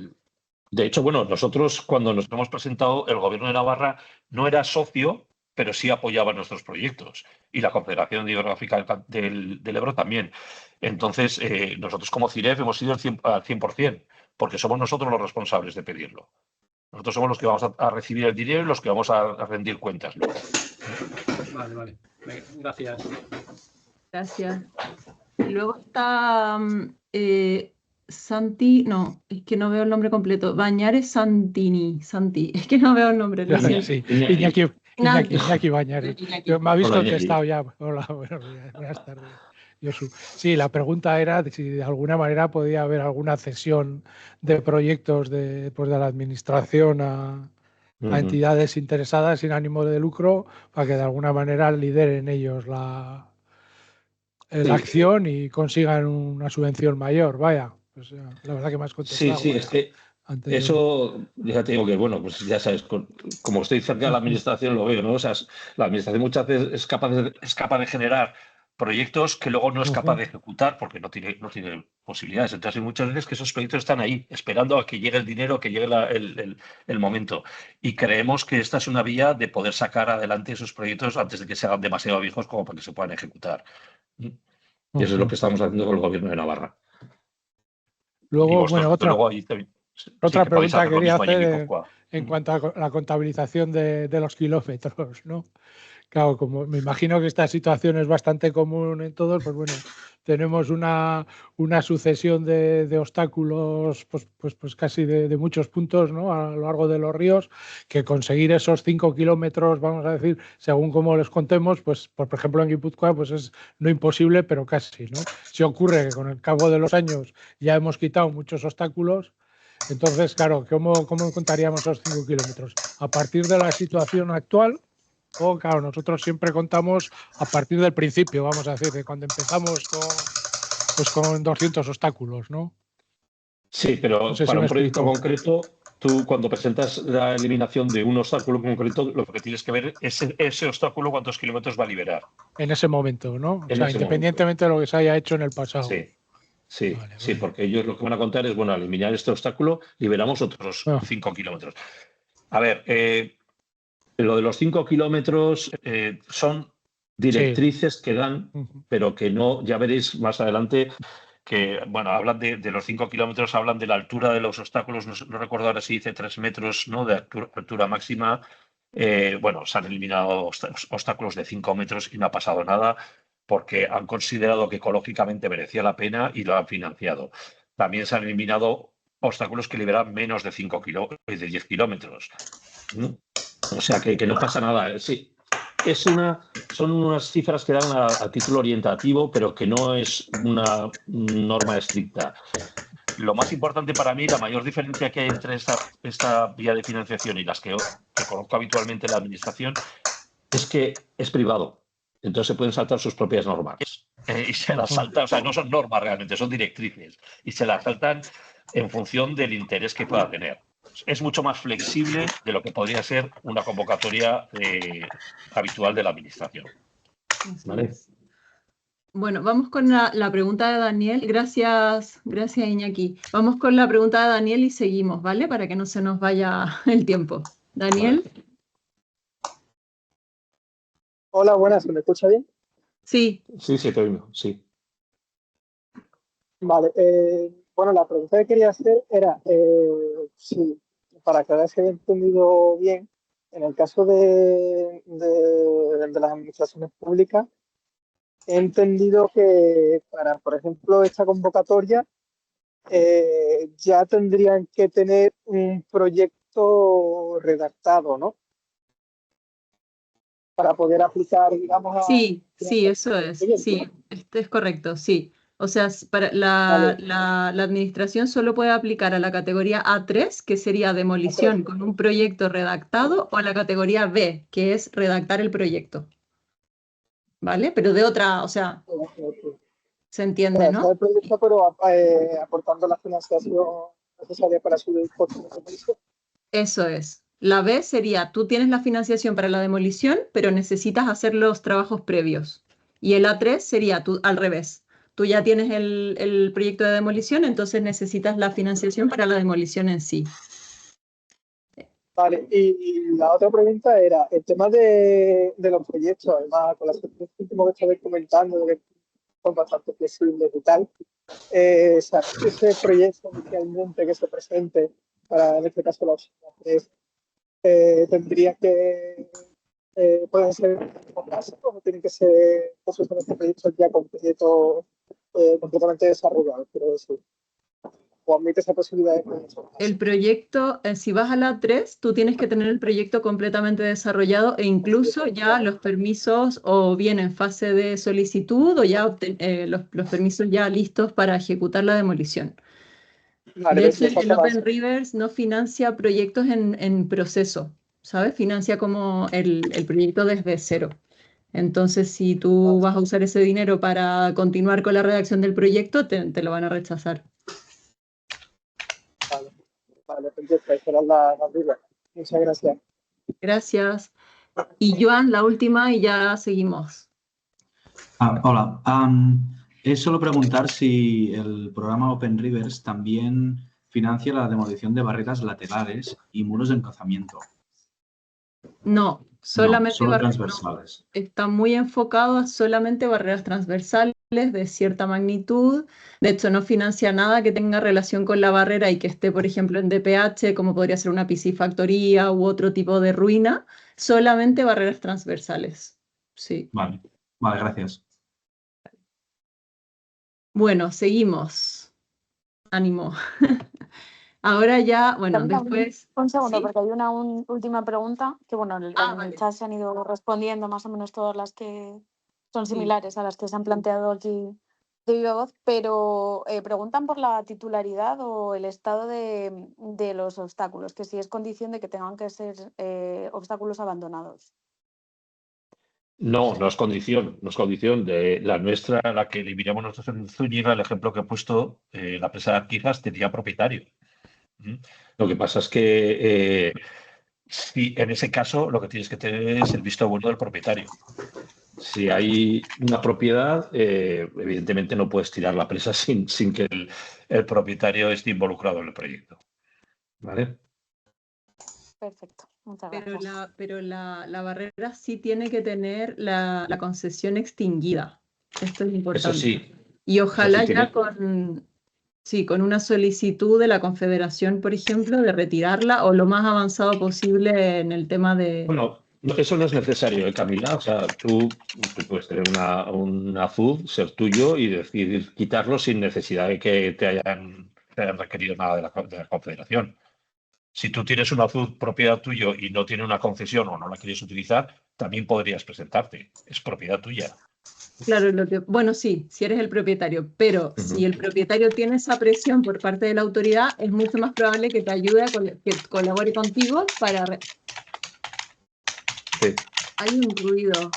hecho, bueno, nosotros cuando nos hemos presentado, el gobierno de Navarra no era socio, pero sí apoyaba nuestros proyectos. Y la Confederación Hidrográfica del Ebro también. Entonces, nosotros como CIREF hemos ido al 100%, porque somos nosotros los responsables de pedirlo. Nosotros somos los que vamos a recibir el dinero y los que vamos a rendir cuentas luego. Vale. Gracias. Gracias. Luego está Santi, no, es que no veo el nombre completo. Bañares Santi, es que no veo el nombre. Sí, Iñaki Bañares. Me habéis contestado ya. Hola, buenas tardes. Josu. Sí, la pregunta era si de alguna manera podía haber alguna cesión de proyectos de la administración a entidades interesadas sin ánimo de lucro para que de alguna manera lideren ellos la acción y consigan una subvención mayor. Vaya, pues la verdad que me has contestado. Sí, es que eso, ya te digo que, bueno, pues ya sabes, como estoy cerca de la administración lo veo, ¿no? O sea, la administración muchas veces es capaz de generar proyectos que luego no es capaz de ejecutar porque no tiene posibilidades. Entonces hay muchas veces que esos proyectos están ahí, esperando a que llegue el dinero, que llegue el momento. Y creemos que esta es una vía de poder sacar adelante esos proyectos antes de que se hagan demasiado viejos como para que se puedan ejecutar. Y eso es lo que estamos haciendo con el Gobierno de Navarra. Luego, bueno, otra pregunta que quería hacer en cuanto a la contabilización de los kilómetros, ¿no? Claro, como me imagino que esta situación es bastante común en todos, pues bueno, tenemos una sucesión de obstáculos pues casi de muchos puntos, ¿no? A lo largo de los ríos, que conseguir esos 5 kilómetros, vamos a decir, según como les contemos, pues por ejemplo en Guipúzcoa pues es no imposible, pero casi, ¿no? Si ocurre que con el cabo de los años ya hemos quitado muchos obstáculos, entonces, claro, ¿cómo contaríamos esos 5 kilómetros? A partir de la situación actual. Claro, nosotros siempre contamos a partir del principio, vamos a decir, de cuando empezamos con 200 obstáculos, ¿no? Sí, pero para un proyecto concreto, tú cuando presentas la eliminación de un obstáculo concreto, lo que tienes que ver es ese obstáculo cuántos kilómetros va a liberar. En ese momento, ¿no? O sea, independientemente de lo que se haya hecho en el pasado. Sí, porque ellos lo que van a contar es, bueno, al eliminar este obstáculo, liberamos otros 5 kilómetros. A ver, lo de los 5 kilómetros son directrices que dan, pero que no, ya veréis más adelante que, bueno, hablan de los 5 kilómetros, hablan de la altura de los obstáculos, no recuerdo ahora si dice 3 metros, ¿no? De altura máxima. Bueno, se han eliminado obstáculos de 5 metros y no ha pasado nada porque han considerado que ecológicamente merecía la pena y lo han financiado. También se han eliminado obstáculos que liberan menos de 10 kilómetros. O sea, que no pasa nada. Sí, son unas cifras que dan a título orientativo, pero que no es una norma estricta. Lo más importante para mí, la mayor diferencia que hay entre esta vía de financiación y las que conozco habitualmente en la administración, es que es privado. Entonces se pueden saltar sus propias normas. Y se las saltan, o sea, no son normas realmente, son directrices. Y se las saltan en función del interés que pueda tener. Es mucho más flexible de lo que podría ser una convocatoria habitual de la administración. ¿Vale? Bueno, vamos con la pregunta de Daniel. Gracias Iñaki. Vamos con la pregunta de Daniel y seguimos, ¿vale? Para que no se nos vaya el tiempo. Daniel. Vale. Hola, buenas, ¿me escucha bien? Sí. Sí, te oigo, sí. Vale, bueno, la pregunta que quería hacer era, si, para aclarar si he entendido bien, en el caso de las administraciones públicas, he entendido que para, por ejemplo, esta convocatoria, ya tendrían que tener un proyecto redactado, ¿no? Para poder aplicar, digamos... Sí, eso es. Sí, esto es correcto, sí. O sea, para la administración solo puede aplicar a la categoría A3, que sería demolición con un proyecto redactado, o a la categoría B, que es redactar el proyecto. ¿Vale? Pero de otra, o sea, se entiende, ¿no? El proyecto, pero aportando la financiación necesaria para su demolición. Eso es. La B sería, tú tienes la financiación para la demolición, pero necesitas hacer los trabajos previos. Y el A3 sería al revés. Tú ya tienes el proyecto de demolición, entonces necesitas la financiación para la demolición en sí. Vale, y la otra pregunta era, el tema de los proyectos, además, con las últimas que estabais comentando, de que son bastante flexibles y tal, o sea, ese proyecto inicialmente que se presente, para en este caso la opción 3, tendría que, pueden ser básicos o tienen que ser cosas en este proyecto ya completamente desarrollados, quiero decir. O admite esa posibilidad de proyecto. El proyecto, si vas a la 3, tú tienes que tener el proyecto completamente desarrollado e incluso ya los permisos o bien en fase de solicitud o ya los permisos ya listos para ejecutar la demolición. Vale, de hecho, el Open Rivers no financia proyectos en proceso, ¿sabes? Financia como el proyecto desde cero. Entonces, si tú vas a usar ese dinero para continuar con la redacción del proyecto, te lo van a rechazar. Vale, perfecto. Esa era la duda. Muchas gracias. Gracias. Y Joan, la última y ya seguimos. Hola. Es solo preguntar si el programa Open Rivers también financia la demolición de barreras laterales y muros de encozamiento. No, solamente solo transversales. No, está muy enfocado a solamente barreras transversales de cierta magnitud. De hecho, no financia nada que tenga relación con la barrera y que esté, por ejemplo, en DPH, como podría ser una piscifactoría u otro tipo de ruina. Solamente barreras transversales. Sí. Vale, gracias. Bueno, seguimos. Ánimo. Ahora ya, bueno, después... Un segundo, ¿sí? porque hay una última pregunta, que bueno, en el chat se han ido respondiendo más o menos todas las que son similares a las que se han planteado aquí de viva voz, pero preguntan por la titularidad o el estado de los obstáculos, que si es condición de que tengan que ser obstáculos abandonados. No, no es condición, no es condición. De la nuestra, la que eliminamos nosotros en Zúñiga, el ejemplo que he puesto, la presa de Arquijas tenía propietario. Lo que pasa es que si en ese caso lo que tienes que tener es el visto bueno del propietario. Si hay una propiedad, evidentemente no puedes tirar la presa sin que el propietario esté involucrado en el proyecto. ¿Vale? Perfecto. Muchas gracias. Pero la barrera sí tiene que tener la concesión extinguida. Esto es importante. Eso sí. Y ojalá ya con una solicitud de la Confederación, por ejemplo, de retirarla o lo más avanzado posible en el tema de... Bueno, eso no es necesario, Camila. O sea, tú puedes tener una FUD, ser tuyo y decidir quitarlo sin necesidad de que te hayan requerido nada de la Confederación. Si tú tienes una FUD propiedad tuyo y no tiene una concesión o no la quieres utilizar, también podrías presentarte. Es propiedad tuya. Claro, bueno, sí, si eres el propietario, pero si el propietario tiene esa presión por parte de la autoridad, es mucho más probable que te ayude, que colabore contigo para... Sí. Hay un ruido.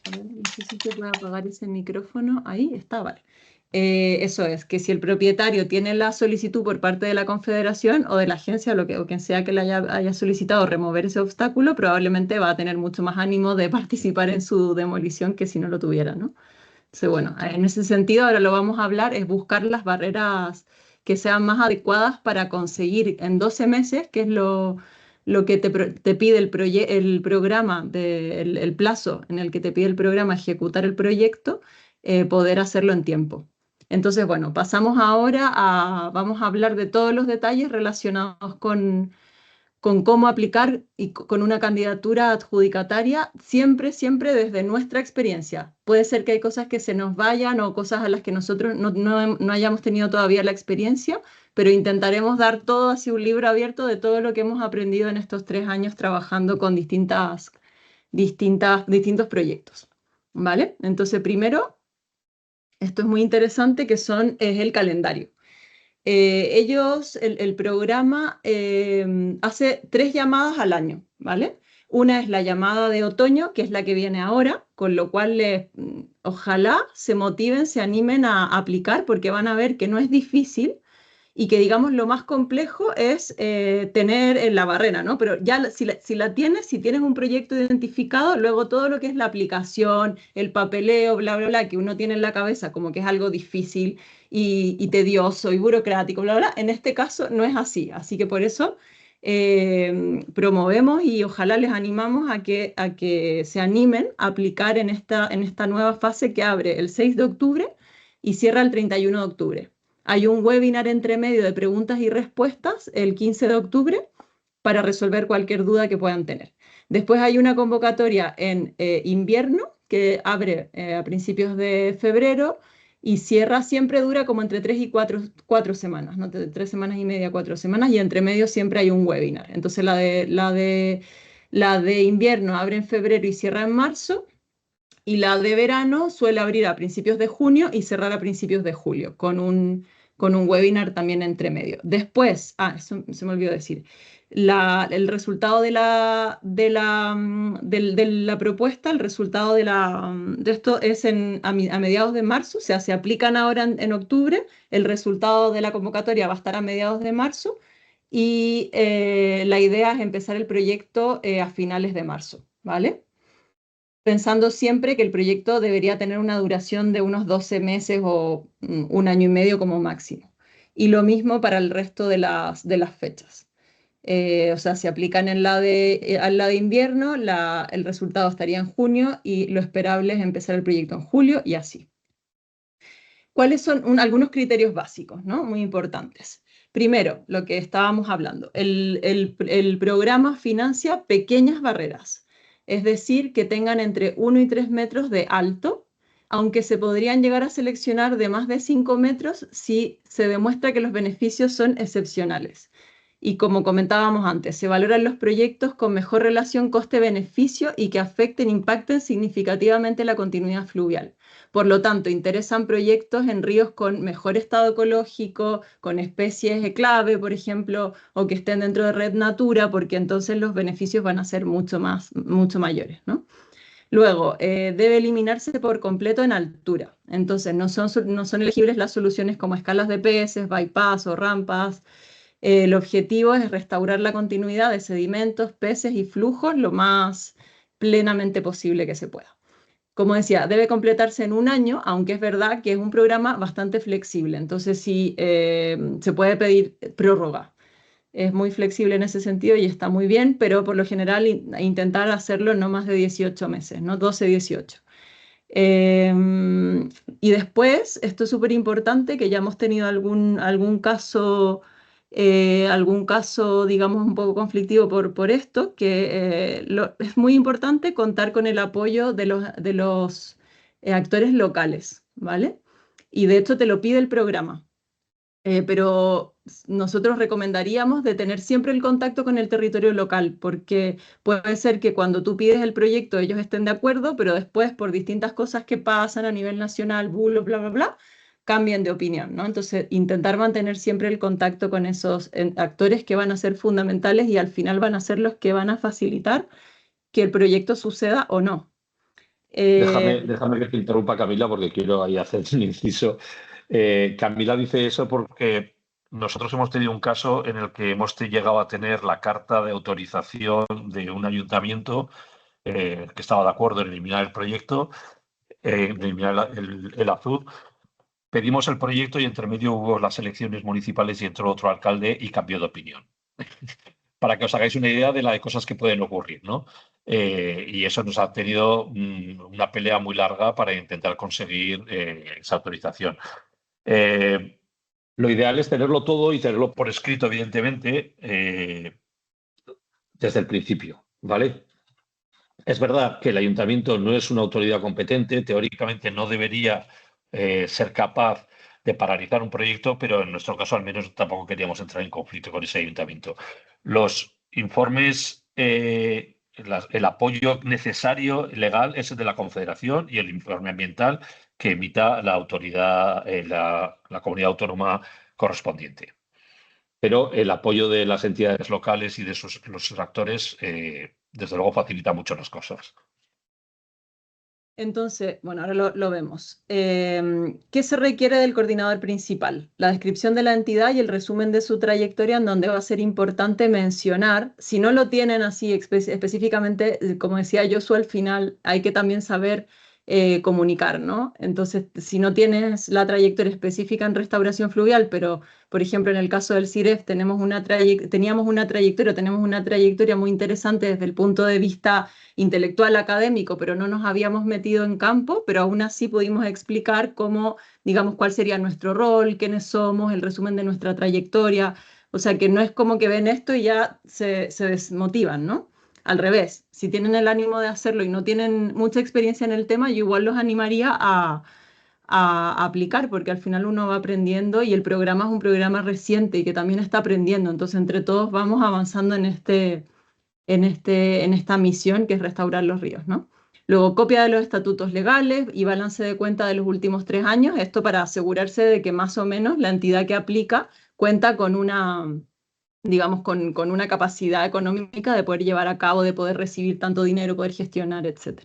A ver, no sé si se puede apagar ese micrófono. Ahí está, vale. Eso es, que si el propietario tiene la solicitud por parte de la Confederación o de la agencia o quien sea que le haya solicitado remover ese obstáculo, probablemente va a tener mucho más ánimo de participar en su demolición que si no lo tuviera, ¿no? Entonces, bueno, en ese sentido ahora lo vamos a hablar, es buscar las barreras que sean más adecuadas para conseguir en 12 meses, que es lo que te pide el programa, el plazo en el que te pide el programa ejecutar el proyecto, poder hacerlo en tiempo. Entonces, bueno, pasamos ahora vamos a hablar de todos los detalles relacionados con cómo aplicar y con una candidatura adjudicataria, siempre desde nuestra experiencia. Puede ser que hay cosas que se nos vayan o cosas a las que nosotros no hayamos tenido todavía la experiencia, pero intentaremos dar todo así un libro abierto de todo lo que hemos aprendido en estos 3 años trabajando con distintos proyectos. ¿Vale? Entonces, primero, esto es muy interesante, es el calendario. El programa hace 3 llamadas al año, ¿vale? Una es la llamada de otoño, que es la que viene ahora, con lo cual ojalá se motiven, se animen a aplicar, porque van a ver que no es difícil y que, digamos, lo más complejo es tener la barrera, ¿no? Pero ya si tienes un proyecto identificado, luego todo lo que es la aplicación, el papeleo, bla, bla, bla, que uno tiene en la cabeza como que es algo difícil y tedioso y burocrático, bla, bla, en este caso no es así. Así que por eso promovemos y ojalá les animamos a que se animen a aplicar en esta nueva fase que abre el 6 de octubre y cierra el 31 de octubre. Hay un webinar entre medio de preguntas y respuestas el 15 de octubre para resolver cualquier duda que puedan tener. Después hay una convocatoria en invierno que abre a principios de febrero y cierra, siempre dura como entre 3 y 4 semanas, ¿no? 3 semanas y media, 4 semanas, y entre medio siempre hay un webinar. Entonces la de invierno abre en febrero y cierra en marzo, y la de verano suele abrir a principios de junio y cerrar a principios de julio, con un webinar también entre medio. Después, eso se me olvidó decir, el resultado de la propuesta, el resultado de esto es a mediados de marzo, o sea, se aplican ahora en octubre, el resultado de la convocatoria va a estar a mediados de marzo, y la idea es empezar el proyecto a finales de marzo, ¿vale? Pensando siempre que el proyecto debería tener una duración de unos 12 meses o un año y medio como máximo. Y lo mismo para el resto de las fechas. O sea, se aplican en la de invierno, el resultado estaría en junio y lo esperable es empezar el proyecto en julio y así. ¿Cuáles son algunos criterios básicos, ¿no? Muy importantes? Primero, lo que estábamos hablando, el programa financia pequeñas barreras, es decir, que tengan entre 1 y 3 metros de alto, aunque se podrían llegar a seleccionar de más de 5 metros si se demuestra que los beneficios son excepcionales. Y como comentábamos antes, se valoran los proyectos con mejor relación coste-beneficio y que impacten significativamente la continuidad fluvial. Por lo tanto, interesan proyectos en ríos con mejor estado ecológico, con especies clave, por ejemplo, o que estén dentro de Red Natura, porque entonces los beneficios van a ser mucho mayores, ¿no? Luego, debe eliminarse por completo en altura. Entonces, no son elegibles las soluciones como escalas de peces, bypass o rampas. El objetivo es restaurar la continuidad de sedimentos, peces y flujos lo más plenamente posible que se pueda. Como decía, debe completarse en un año, aunque es verdad que es un programa bastante flexible. Entonces, sí, se puede pedir prórroga. Es muy flexible en ese sentido y está muy bien, pero por lo general intentar hacerlo no más de 18 meses, ¿no? 12, 18. Y después, esto es súper importante, que ya hemos tenido algún caso, digamos, un poco conflictivo por esto, que es muy importante contar con el apoyo de los actores locales, ¿vale? Y de hecho te lo pide el programa. Pero nosotros recomendaríamos de tener siempre el contacto con el territorio local, porque puede ser que cuando tú pides el proyecto ellos estén de acuerdo, pero después por distintas cosas que pasan a nivel nacional, bla, bla, bla, cambien de opinión, ¿no? Entonces, intentar mantener siempre el contacto con esos actores que van a ser fundamentales y al final van a ser los que van a facilitar que el proyecto suceda o no. Déjame que te interrumpa, Camila, porque quiero ahí hacer un inciso. Camila dice eso porque nosotros hemos tenido un caso en el que hemos llegado a tener la carta de autorización de un ayuntamiento que estaba de acuerdo en eliminar el proyecto, eliminar el azul. Pedimos el proyecto y entre medio hubo las elecciones municipales y entró otro alcalde y cambió de opinión. Para que os hagáis una idea de las cosas que pueden ocurrir, ¿no? Y eso nos ha tenido una pelea muy larga para intentar conseguir esa autorización. Lo ideal es tenerlo todo y tenerlo por escrito, evidentemente, desde el principio, ¿vale? Es verdad que el ayuntamiento no es una autoridad competente, teóricamente no debería ser capaz de paralizar un proyecto, pero en nuestro caso al menos tampoco queríamos entrar en conflicto con ese ayuntamiento. Los informes, el apoyo necesario legal es el de la Confederación y el informe ambiental que emita la autoridad, la comunidad autónoma correspondiente. Pero el apoyo de las entidades locales y de los actores, desde luego, facilita mucho las cosas. Entonces, bueno, ahora lo vemos. ¿Qué se requiere del coordinador principal? La descripción de la entidad y el resumen de su trayectoria, en donde va a ser importante mencionar, si no lo tienen así específicamente, como decía Joshua al final, hay que también saber comunicar, ¿no? Entonces, si no tienes la trayectoria específica en restauración fluvial, pero, por ejemplo, en el caso del CIREF tenemos una trayectoria muy interesante desde el punto de vista intelectual académico, pero no nos habíamos metido en campo, pero aún así pudimos explicar cómo, digamos, cuál sería nuestro rol, quiénes somos, el resumen de nuestra trayectoria. O sea, que no es como que ven esto y ya se desmotivan, ¿no? Al revés, si tienen el ánimo de hacerlo y no tienen mucha experiencia en el tema, yo igual los animaría a aplicar, porque al final uno va aprendiendo y el programa es un programa reciente y que también está aprendiendo. Entonces, entre todos vamos avanzando en esta misión que es restaurar los ríos, ¿no? Luego, copia de los estatutos legales y balance de cuenta de los últimos 3 años, esto para asegurarse de que más o menos la entidad que aplica cuenta con una, digamos, con una capacidad económica de poder llevar a cabo, de poder recibir tanto dinero, poder gestionar, etc.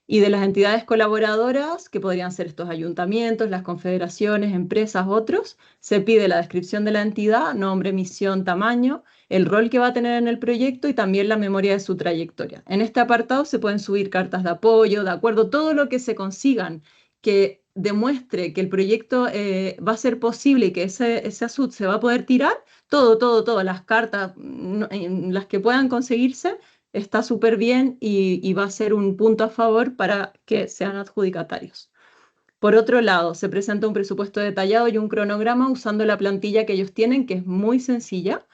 Y de las entidades colaboradoras, que podrían ser estos ayuntamientos, las confederaciones, empresas, otros, se pide la descripción de la entidad, nombre, misión, tamaño, el rol que va a tener en el proyecto y también la memoria de su trayectoria. En este apartado se pueden subir cartas de apoyo, de acuerdo, todo lo que se consigan que demuestre que el proyecto va a ser posible y que ese ASUD se va a poder tirar, todo, las cartas, las que puedan conseguirse, está súper bien y va a ser un punto a favor para que sean adjudicatarios. Por otro lado, se presenta un presupuesto detallado y un cronograma usando la plantilla que ellos tienen, que es muy sencilla.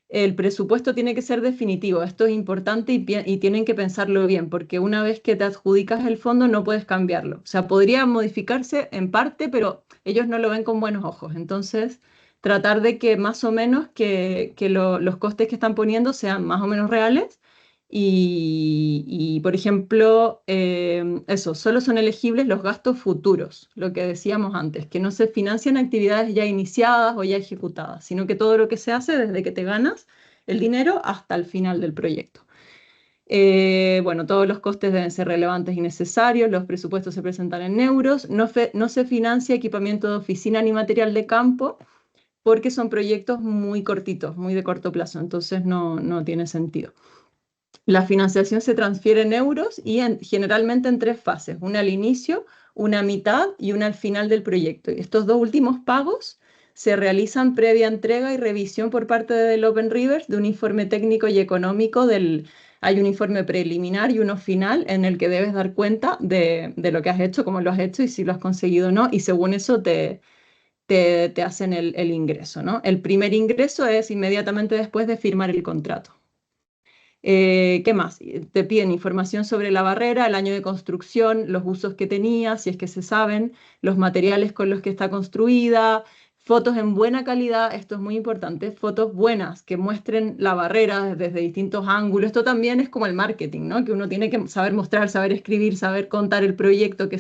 El presupuesto tiene que ser definitivo, esto es importante y tienen que pensarlo bien, porque una vez que te adjudicas el fondo no puedes cambiarlo. O sea, podría modificarse en parte, pero ellos no lo ven con buenos ojos. Entonces, tratar de que más o menos los costes que están poniendo sean más o menos reales. Y por ejemplo, eso, solo son elegibles los gastos futuros, lo que decíamos antes, que no se financian actividades ya iniciadas o ya ejecutadas, sino que todo lo que se hace desde que te ganas el dinero hasta el final del proyecto. Bueno, todos los costes deben ser relevantes y necesarios, los presupuestos se presentan en euros, no se financia equipamiento de oficina ni material de campo, porque son proyectos muy cortitos, muy de corto plazo, entonces no tiene sentido. La financiación se transfiere en euros y generalmente en 3 fases, una al inicio, una a mitad y una al final del proyecto. Y estos 2 últimos pagos se realizan previa entrega y revisión por parte del Open Rivers de un informe técnico y económico hay un informe preliminar y uno final en el que debes dar cuenta de lo que has hecho, cómo lo has hecho y si lo has conseguido o no, y según eso te hacen el ingreso, ¿no? El primer ingreso es inmediatamente después de firmar el contrato. ¿Qué más? Te piden información sobre la barrera, el año de construcción, los usos que tenía, si es que se saben, los materiales con los que está construida, fotos en buena calidad, esto es muy importante, fotos buenas que muestren la barrera desde distintos ángulos. Esto también es como el marketing, ¿no? Que uno tiene que saber mostrar, saber escribir, saber contar el proyecto, que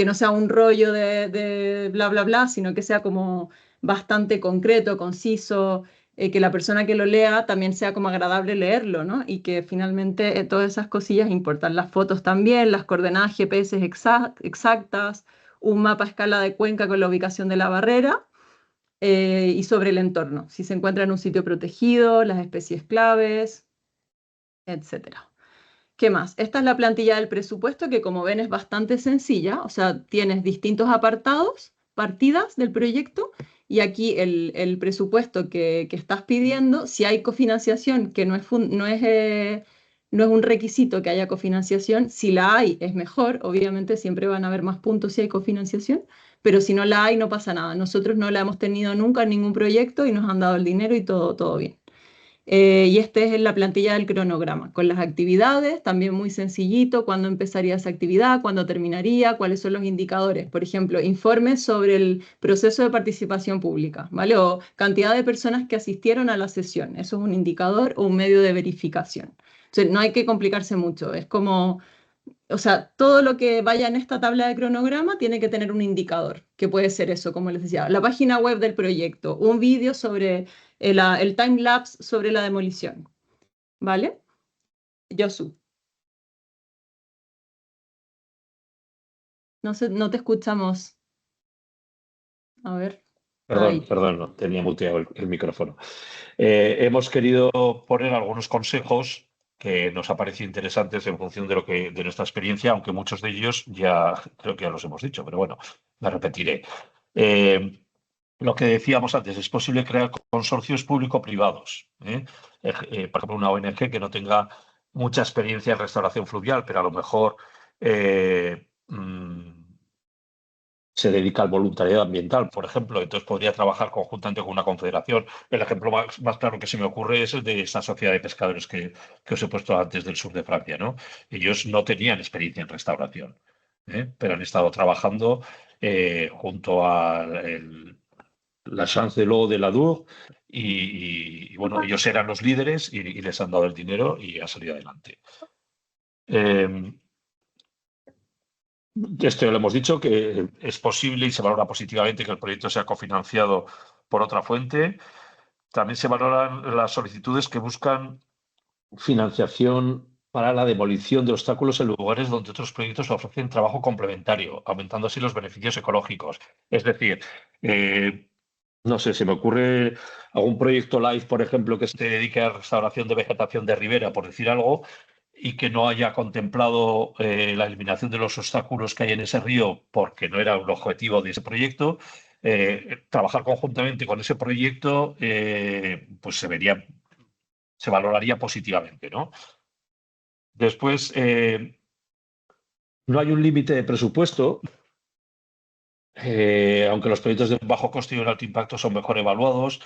no sea un rollo de bla, bla, bla, sino que sea como bastante concreto, conciso, que la persona que lo lea también sea como agradable leerlo, ¿no? Y que finalmente todas esas cosillas importan. Las fotos también, las coordenadas GPS exactas, un mapa a escala de Cuenca con la ubicación de la barrera y sobre el entorno, si se encuentra en un sitio protegido, las especies claves, etc. ¿Qué más? Esta es la plantilla del presupuesto que, como ven, es bastante sencilla. O sea, tienes distintos apartados, partidas del proyecto, y aquí el presupuesto que estás pidiendo, si hay cofinanciación, que no es un requisito que haya cofinanciación, si la hay es mejor, obviamente siempre van a haber más puntos si hay cofinanciación, pero si no la hay no pasa nada. Nosotros no la hemos tenido nunca en ningún proyecto y nos han dado el dinero y todo bien. Y esta es la plantilla del cronograma, con las actividades, también muy sencillito, cuándo empezaría esa actividad, cuándo terminaría, cuáles son los indicadores. Por ejemplo, informes sobre el proceso de participación pública, ¿vale? O cantidad de personas que asistieron a la sesión. Eso es un indicador o un medio de verificación. Entonces, no hay que complicarse mucho. Es como, o sea, todo lo que vaya en esta tabla de cronograma tiene que tener un indicador, que puede ser eso, como les decía, la página web del proyecto, un vídeo sobre el time-lapse sobre la demolición, ¿vale? Josu. No te escuchamos. A ver. Perdón, no, tenía muteado el micrófono. Hemos querido poner algunos consejos que nos ha parecido interesantes en función de nuestra experiencia, aunque muchos de ellos creo que ya los hemos dicho, pero bueno, me repetiré. Lo que decíamos antes, es posible crear consorcios público-privados. Por ejemplo, una ONG que no tenga mucha experiencia en restauración fluvial, pero a lo mejor se dedica al voluntariado ambiental, por ejemplo, entonces podría trabajar conjuntamente con una confederación. El ejemplo más claro que se me ocurre es el de esa sociedad de pescadores que os he puesto antes del sur de Francia, ¿no? Ellos no tenían experiencia en restauración, pero han estado trabajando junto a la Chance de l'Eau de la Dour y bueno, ellos eran los líderes y les han dado el dinero y ha salido adelante. Esto ya lo hemos dicho, que es posible y se valora positivamente que el proyecto sea cofinanciado por otra fuente. También se valoran las solicitudes que buscan financiación para la demolición de obstáculos en lugares donde otros proyectos ofrecen trabajo complementario, aumentando así los beneficios ecológicos. Es decir, no sé, se me ocurre algún proyecto LIFE, por ejemplo, que se dedique a restauración de vegetación de ribera, por decir algo, y que no haya contemplado la eliminación de los obstáculos que hay en ese río porque no era un objetivo de ese proyecto, trabajar conjuntamente con ese proyecto pues se valoraría positivamente, ¿no? Después, no hay un límite de presupuesto, aunque los proyectos de bajo coste y un alto impacto son mejor evaluados.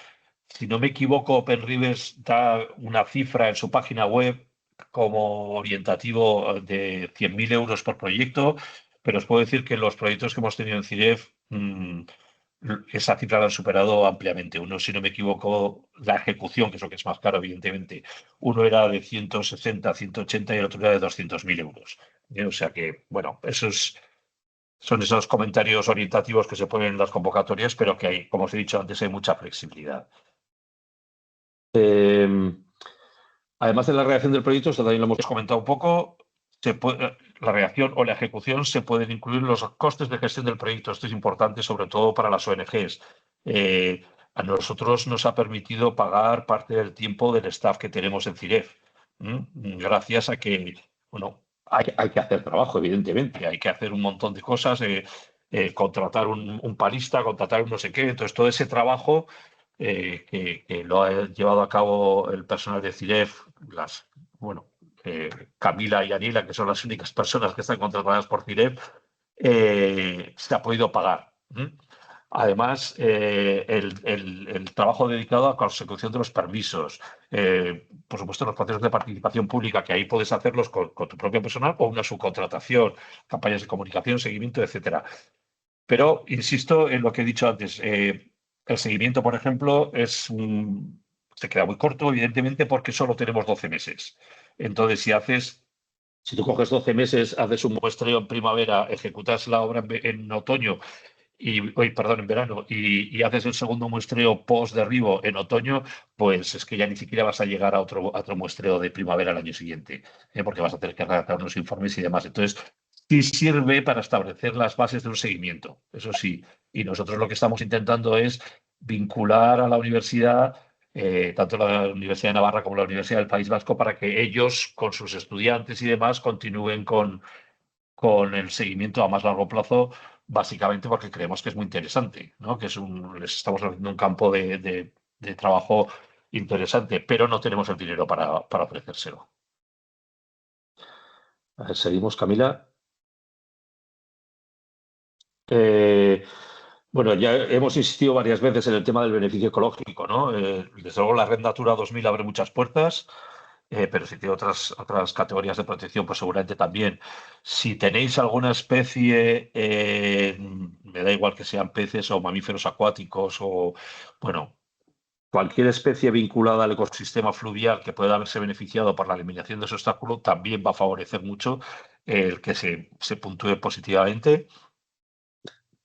Si no me equivoco, Open Rivers da una cifra en su página web como orientativo de 100.000 euros por proyecto, pero os puedo decir que los proyectos que hemos tenido en CIREF, esa cifra la han superado ampliamente. Uno, si no me equivoco, la ejecución, que es lo que es más caro, evidentemente, uno era de 160, 180 y el otro era de 200.000 euros. O sea que, bueno, son esos comentarios orientativos que se ponen en las convocatorias, pero que hay, como os he dicho antes, hay mucha flexibilidad. Además de la redacción del proyecto, esto también lo hemos comentado un poco, la redacción o la ejecución se pueden incluir los costes de gestión del proyecto. Esto es importante, sobre todo para las ONGs. A nosotros nos ha permitido pagar parte del tiempo del staff que tenemos en CIREF, gracias a que, bueno, hay que hacer trabajo, evidentemente, hay que hacer un montón de cosas, contratar un parista, contratar un no sé qué. Entonces, todo ese trabajo que lo ha llevado a cabo el personal de CIREF, Camila y Aniela, que son las únicas personas que están contratadas por CIREF, se ha podido pagar. Además, el trabajo dedicado a la consecución de los permisos, por supuesto, los procesos de participación pública, que ahí puedes hacerlos con tu propio personal o una subcontratación, campañas de comunicación, seguimiento, etcétera. Pero insisto en lo que he dicho antes. El seguimiento, por ejemplo, se queda muy corto, evidentemente, porque solo tenemos 12 meses. Entonces, si tú coges 12 meses, haces un muestreo en primavera, ejecutas la obra en otoño, en verano, y haces el segundo muestreo post-derribo en otoño, pues es que ya ni siquiera vas a llegar a otro muestreo de primavera el año siguiente, porque vas a tener que redactar unos informes y demás. Entonces, sí sirve para establecer las bases de un seguimiento, eso sí. Y nosotros lo que estamos intentando es vincular a la universidad, tanto la Universidad de Navarra como la Universidad del País Vasco, para que ellos, con sus estudiantes y demás, continúen con el seguimiento a más largo plazo, básicamente porque creemos que es muy interesante, ¿no? Que les estamos haciendo un campo de trabajo interesante, pero no tenemos el dinero para ofrecérselo. A ver, seguimos, Camila. Bueno, ya hemos insistido varias veces en el tema del beneficio ecológico, ¿no? Desde luego la Red Natura 2000 abre muchas puertas, pero si tiene otras categorías de protección, pues seguramente también. Si tenéis alguna especie, me da igual que sean peces o mamíferos acuáticos o, bueno, cualquier especie vinculada al ecosistema fluvial que pueda haberse beneficiado por la eliminación de ese obstáculo, también va a favorecer mucho el que se puntúe positivamente.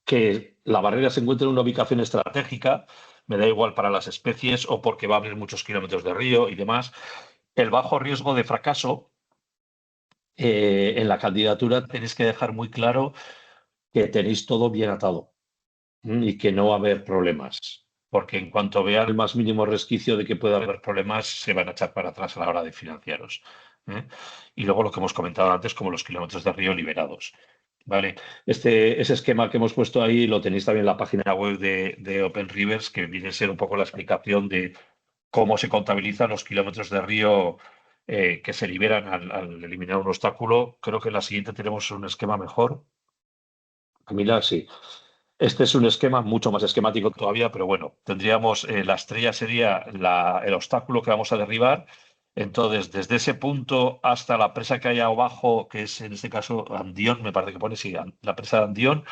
Que la barrera se encuentre en una ubicación estratégica, me da igual para las especies o porque va a abrir muchos kilómetros de río y demás. El bajo riesgo de fracaso, en la candidatura tenéis que dejar muy claro que tenéis todo bien atado y que no va a haber problemas, porque en cuanto vean el más mínimo resquicio de que pueda haber problemas, se van a echar para atrás a la hora de financiaros. ¿eh? Y luego lo que hemos comentado antes, como los kilómetros de río liberados. Vale, ese esquema que hemos puesto ahí lo tenéis también en la página web de Open Rivers, que viene a ser un poco la explicación de cómo se contabilizan los kilómetros de río que se liberan al eliminar un obstáculo. Creo que en la siguiente tenemos un esquema mejor. Camila, sí. Este es un esquema mucho más esquemático todavía, pero bueno, tendríamos, la estrella sería el obstáculo que vamos a derribar. Entonces, desde ese punto hasta la presa que hay abajo, que es en este caso Andión, me parece que pone, sí, la presa de Andión,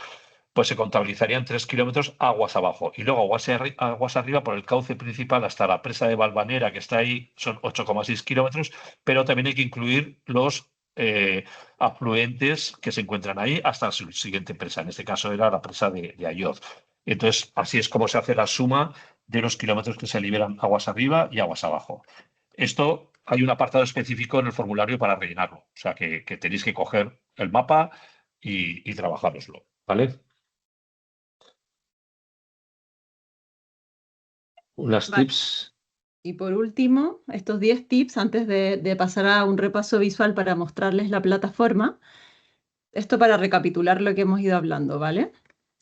pues se contabilizarían 3 kilómetros aguas abajo. Y luego aguas arriba por el cauce principal hasta la presa de Valvanera, que está ahí, son 8,6 kilómetros, pero también hay que incluir los afluentes que se encuentran ahí hasta su siguiente presa. En este caso era la presa de Ayoz. Entonces, así es como se hace la suma de los kilómetros que se liberan aguas arriba y aguas abajo. Esto hay un apartado específico en el formulario para rellenarlo. O sea, que tenéis que coger el mapa y trabajároslo, ¿vale? Unas tips. Y por último, estos 10 tips, antes de pasar a un repaso visual para mostrarles la plataforma, esto para recapitular lo que hemos ido hablando, ¿vale?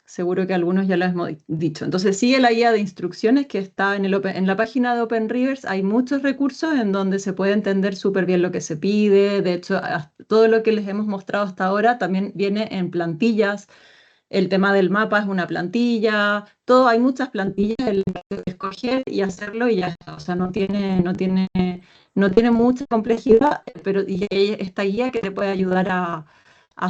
Seguro que algunos ya lo hemos dicho. Entonces sigue la guía de instrucciones que está en la página de Open Rivers. Hay muchos recursos en donde se puede entender súper bien lo que se pide. De hecho, todo lo que les hemos mostrado hasta ahora también viene en plantillas. El tema del mapa es una plantilla. Todo, hay muchas plantillas, el escoger y hacerlo y ya está. O sea, no tiene mucha complejidad, pero esta guía que te puede ayudar a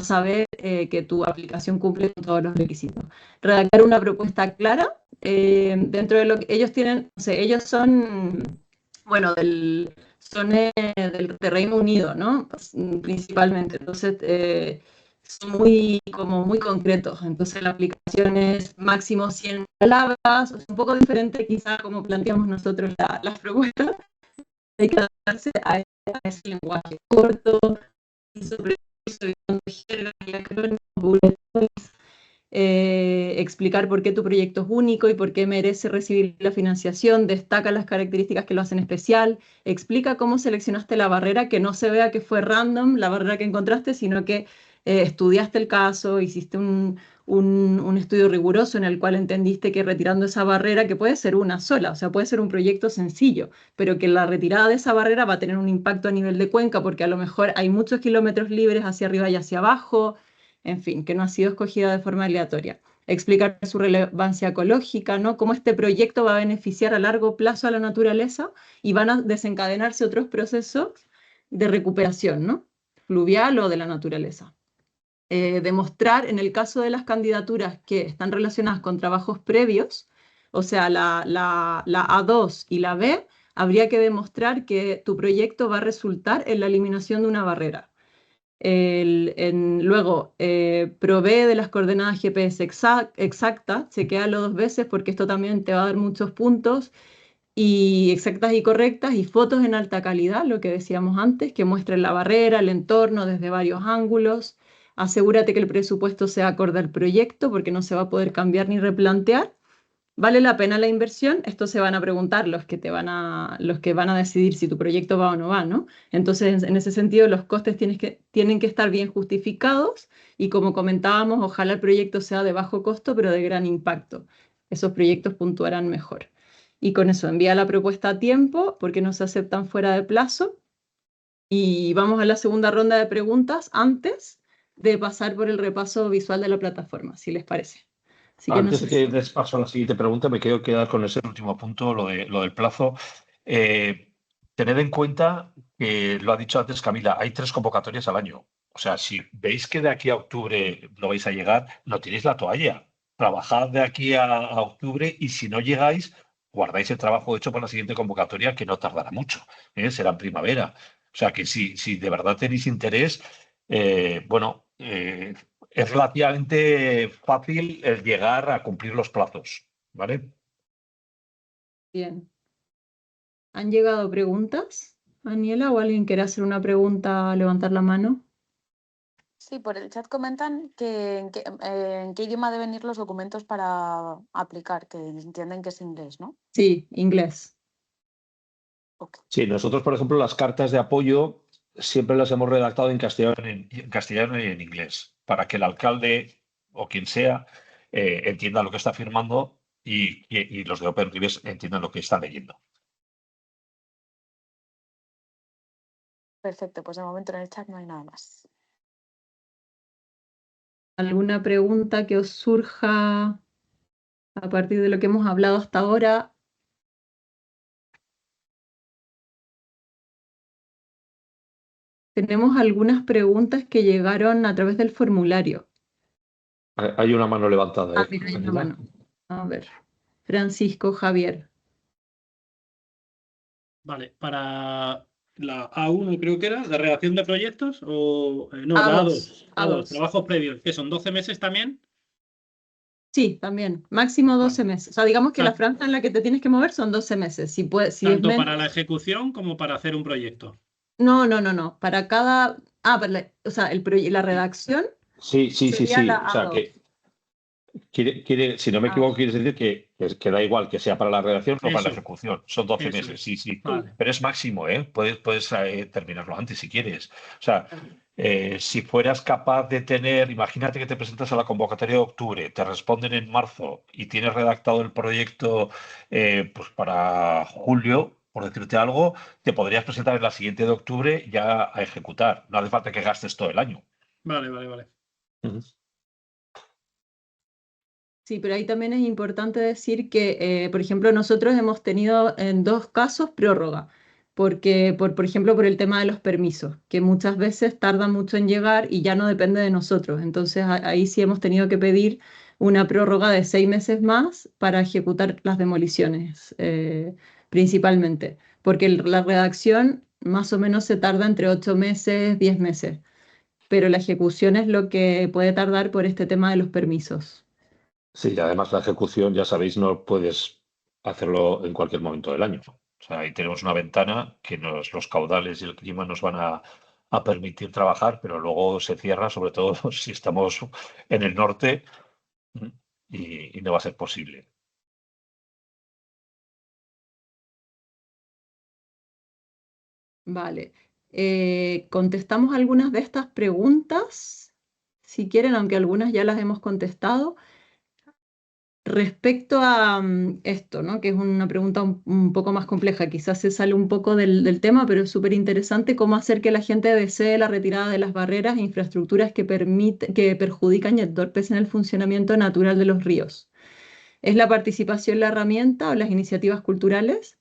saber que tu aplicación cumple con todos los requisitos. Redactar una propuesta clara dentro de lo que ellos tienen, o sea, ellos son, bueno, del Reino Unido, ¿no? Principalmente. Entonces, son muy concretos. Entonces, la aplicación es máximo 100 palabras, o sea, un poco diferente quizá como planteamos nosotros las propuestas. Hay que adaptarse a ese lenguaje corto, explicar por qué tu proyecto es único y por qué merece recibir la financiación, destaca las características que lo hacen especial, explica cómo seleccionaste la barrera, que no se vea que fue random la barrera que encontraste, sino que estudiaste el caso, hiciste un estudio riguroso en el cual entendiste que retirando esa barrera, que puede ser una sola, o sea, puede ser un proyecto sencillo, pero que la retirada de esa barrera va a tener un impacto a nivel de cuenca, porque a lo mejor hay muchos kilómetros libres hacia arriba y hacia abajo, en fin, que no ha sido escogida de forma aleatoria. Explicar su relevancia ecológica, ¿no? Cómo este proyecto va a beneficiar a largo plazo a la naturaleza y van a desencadenarse otros procesos de recuperación, ¿no? Fluvial o de la naturaleza. Demostrar en el caso de las candidaturas que están relacionadas con trabajos previos, o sea, la A2 y la B, habría que demostrar que tu proyecto va a resultar en la eliminación de una barrera. Luego, provee de las coordenadas GPS exactas, chequéalo 2 veces porque esto también te va a dar muchos puntos, y exactas y correctas, y fotos en alta calidad, lo que decíamos antes, que muestren la barrera, el entorno desde varios ángulos. Asegúrate que el presupuesto sea acorde al proyecto porque no se va a poder cambiar ni replantear. ¿Vale la pena la inversión? Esto se van a preguntar los que van a decidir si tu proyecto va o no va, ¿no? Entonces, en ese sentido, los costes tienen que estar bien justificados y, como comentábamos, ojalá el proyecto sea de bajo costo, pero de gran impacto. Esos proyectos puntuarán mejor. Y con eso, envía la propuesta a tiempo porque no se aceptan fuera de plazo. Y vamos a la segunda ronda de preguntas antes de pasar por el repaso visual de la plataforma, si les parece. Antes de que des paso a la siguiente pregunta, me quiero quedar con ese último punto, lo del plazo. Tened en cuenta que, lo ha dicho antes Camila, hay 3 convocatorias al año. O sea, si veis que de aquí a octubre no vais a llegar, no tiréis la toalla. Trabajad de aquí a octubre y si no llegáis, guardáis el trabajo hecho para la siguiente convocatoria, que no tardará mucho. Será en primavera. O sea, que si de verdad tenéis interés, es relativamente fácil el llegar a cumplir los plazos, ¿vale? Bien. ¿Han llegado preguntas, Daniela, o alguien quiere hacer una pregunta, levantar la mano? Sí, por el chat comentan que en qué idioma deben ir los documentos para aplicar, que entienden que es inglés, ¿no? Sí, inglés. Okay. Sí, nosotros, por ejemplo, las cartas de apoyo siempre las hemos redactado en castellano y en inglés, para que el alcalde o quien sea entienda lo que está firmando y los de Open Rivers entiendan lo que están leyendo. Perfecto, pues de momento en el chat no hay nada más. ¿Alguna pregunta que os surja a partir de lo que hemos hablado hasta ahora? Tenemos algunas preguntas que llegaron a través del formulario. Hay una mano levantada. Mira, hay una mano. A ver, Francisco Javier. Vale, para la A1 creo que era, la redacción de proyectos, o no, A2, la A2, A2. trabajos previos, que son 12 meses también. Sí, también. Máximo 12 meses. O sea, digamos que la franja en la que te tienes que mover son 12 meses. Si Tanto para la ejecución como para hacer un proyecto. No. Para cada... o sea, la redacción... Sí. O sea, que si no me equivoco, quieres decir que da igual que sea para la redacción o para la ejecución. Son 12 meses, sí. Vale. Pero es máximo, ¿eh? Puedes terminarlo antes si quieres. O sea, si fueras capaz de tener, imagínate que te presentas a la convocatoria de octubre, te responden en marzo y tienes redactado el proyecto pues para julio, por decirte algo, te podrías presentar en la siguiente de octubre ya a ejecutar. No hace falta que gastes todo el año. Vale. Sí, pero ahí también es importante decir que, por ejemplo, nosotros hemos tenido en 2 casos prórroga, porque, por ejemplo, por el tema de los permisos, que muchas veces tardan mucho en llegar y ya no depende de nosotros. Entonces, ahí sí hemos tenido que pedir una prórroga de 6 meses más para ejecutar las demoliciones, principalmente, porque la redacción más o menos se tarda entre 8 meses, 10 meses, pero la ejecución es lo que puede tardar por este tema de los permisos. Sí, y además la ejecución, ya sabéis, no puedes hacerlo en cualquier momento del año. O sea, ahí tenemos una ventana que los caudales y el clima nos van a permitir trabajar, pero luego se cierra, sobre todo si estamos en el norte, y no va a ser posible. Vale. Contestamos algunas de estas preguntas, si quieren, aunque algunas ya las hemos contestado. Respecto a esto, ¿no? Que es una pregunta un poco más compleja, quizás se sale un poco del tema, pero es súper interesante cómo hacer que la gente desee la retirada de las barreras e infraestructuras que perjudican y entorpecen el funcionamiento natural de los ríos. ¿Es la participación la herramienta o las iniciativas culturales?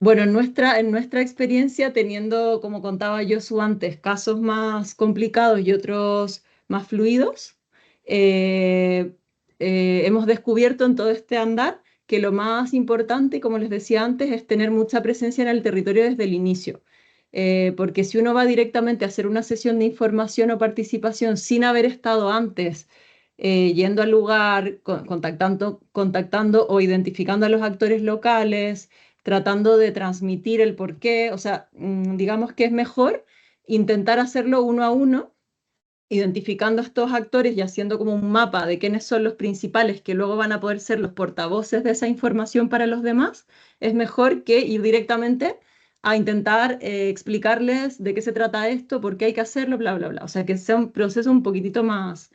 Bueno, en nuestra experiencia, teniendo, como contaba Josu antes, casos más complicados y otros más fluidos, hemos descubierto en todo este andar que lo más importante, como les decía antes, es tener mucha presencia en el territorio desde el inicio. Porque si uno va directamente a hacer una sesión de información o participación sin haber estado antes yendo al lugar, contactando o identificando a los actores locales, tratando de transmitir el porqué, o sea, digamos que es mejor intentar hacerlo uno a uno, identificando a estos actores y haciendo como un mapa de quiénes son los principales que luego van a poder ser los portavoces de esa información para los demás, es mejor que ir directamente a intentar explicarles de qué se trata esto, por qué hay que hacerlo, bla, bla, bla. O sea, que sea un proceso un poquitito más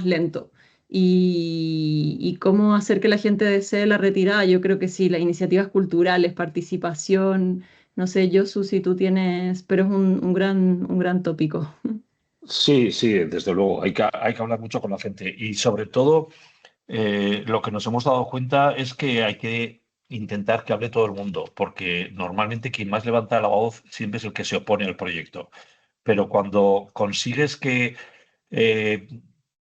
lento. Y cómo hacer que la gente desee la retirada, yo creo que sí, las iniciativas culturales, participación, no sé, Josu, si tú tienes, pero es un gran tópico. Sí, desde luego, hay que hablar mucho con la gente y sobre todo lo que nos hemos dado cuenta es que hay que intentar que hable todo el mundo, porque normalmente quien más levanta la voz siempre es el que se opone al proyecto. Pero cuando consigues que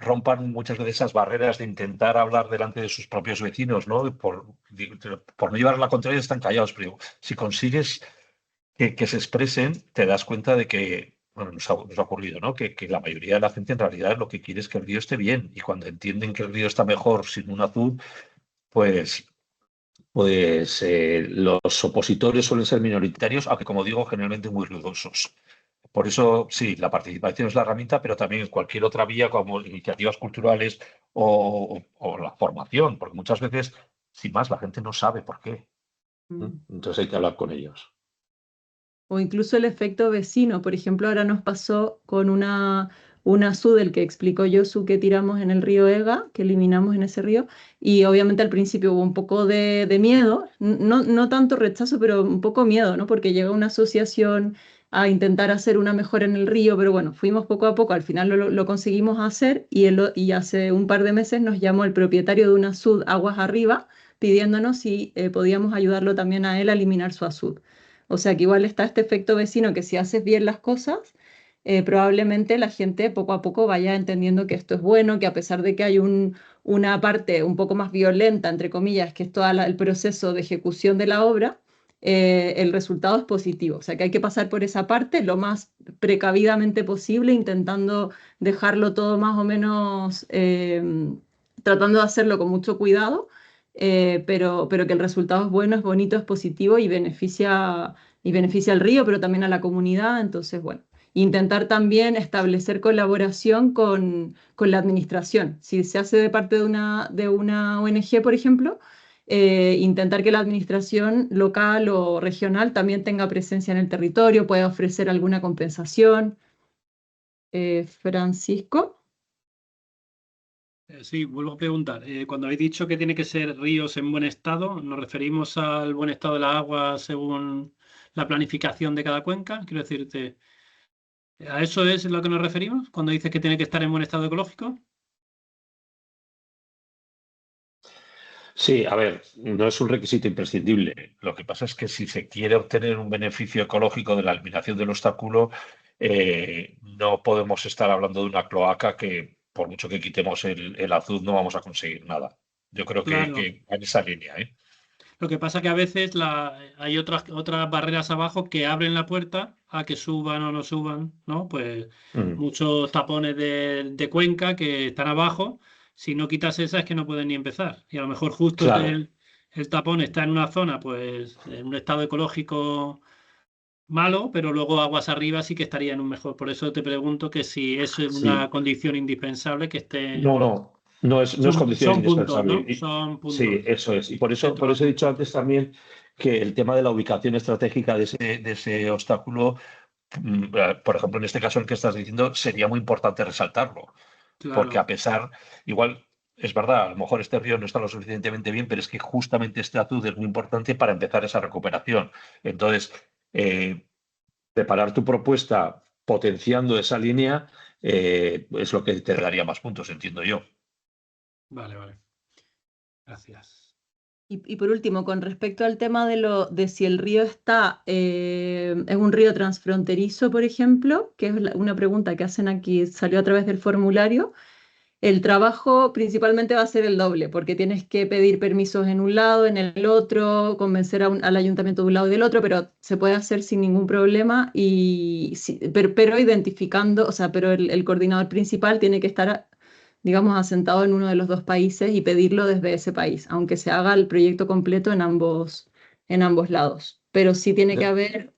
rompan muchas veces esas barreras de intentar hablar delante de sus propios vecinos, ¿no? Por no llevar la contraria están callados, pero si consigues que se expresen, te das cuenta de que, bueno, nos ha ocurrido, ¿no? Que la mayoría de la gente en realidad lo que quiere es que el río esté bien y cuando entienden que el río está mejor sin un azul, pues los opositores suelen ser minoritarios, aunque como digo, generalmente muy ruidosos. Por eso, sí, la participación es la herramienta, pero también cualquier otra vía como iniciativas culturales o la formación, porque muchas veces, sin más, la gente no sabe por qué. Entonces hay que hablar con ellos. O incluso el efecto vecino. Por ejemplo, ahora nos pasó con una SUD, el que explicó Josu, que tiramos en el río Ega, que eliminamos en ese río, y obviamente al principio hubo un poco de miedo, no tanto rechazo, pero un poco miedo, ¿no? Porque llega una asociación a intentar hacer una mejora en el río, pero bueno, fuimos poco a poco, al final lo conseguimos hacer y hace un par de meses nos llamó el propietario de una SUD Aguas Arriba pidiéndonos si podíamos ayudarlo también a él a eliminar su ASUD. O sea que igual está este efecto vecino que si haces bien las cosas, probablemente la gente poco a poco vaya entendiendo que esto es bueno, que a pesar de que hay una parte un poco más violenta, entre comillas, que es todo el proceso de ejecución de la obra, el resultado es positivo. O sea que hay que pasar por esa parte lo más precavidamente posible, intentando dejarlo todo más o menos, tratando de hacerlo con mucho cuidado, pero que el resultado es bueno, es bonito, es positivo y beneficia al río, pero también a la comunidad. Entonces, bueno, intentar también establecer colaboración con la administración. Si se hace de parte de una ONG, por ejemplo, intentar que la administración local o regional también tenga presencia en el territorio, pueda ofrecer alguna compensación. Francisco. Sí, vuelvo a preguntar. Cuando habéis dicho que tiene que ser ríos en buen estado, ¿nos referimos al buen estado de la agua según la planificación de cada cuenca? Quiero decirte, ¿a eso es lo que nos referimos cuando dices que tiene que estar en buen estado ecológico? Sí, a ver, no es un requisito imprescindible. Lo que pasa es que si se quiere obtener un beneficio ecológico de la eliminación del obstáculo, no podemos estar hablando de una cloaca que, por mucho que quitemos el azul, no vamos a conseguir nada. Yo creo Claro. que va en esa línea, ¿eh? Lo que pasa que a veces hay otras barreras abajo que abren la puerta a que suban o no suban, ¿no? Pues muchos tapones de cuenca que están abajo. Si no quitas esas es que no pueden ni empezar. Y a lo mejor justo Claro. el tapón está en una zona, pues en un estado ecológico malo, pero luego aguas arriba sí que estaría en un mejor. Por eso te pregunto que si eso es una Sí. condición indispensable que esté. No es condición Son puntos, indispensable. ¿no? Son puntos. Sí, eso es. Y por eso he dicho antes también que el tema de la ubicación estratégica de ese obstáculo, por ejemplo, en este caso el que estás diciendo, sería muy importante resaltarlo. Claro. Porque a pesar, igual, es verdad, a lo mejor este río no está lo suficientemente bien, pero es que justamente este azud es muy importante para empezar esa recuperación. Entonces, preparar tu propuesta potenciando esa línea es lo que te daría más puntos, entiendo yo. Vale. Gracias. Y por último, con respecto al tema de si el río es un río transfronterizo, por ejemplo, que es una pregunta que hacen aquí, salió a través del formulario, el trabajo principalmente va a ser el doble, porque tienes que pedir permisos en un lado, en el otro, convencer al ayuntamiento de un lado y del otro, pero se puede hacer sin ningún problema, pero identificando, o sea, pero el coordinador principal tiene que estar, digamos, asentado en uno de los dos países y pedirlo desde ese país, aunque se haga el proyecto completo en ambos lados. Pero sí tiene que haber.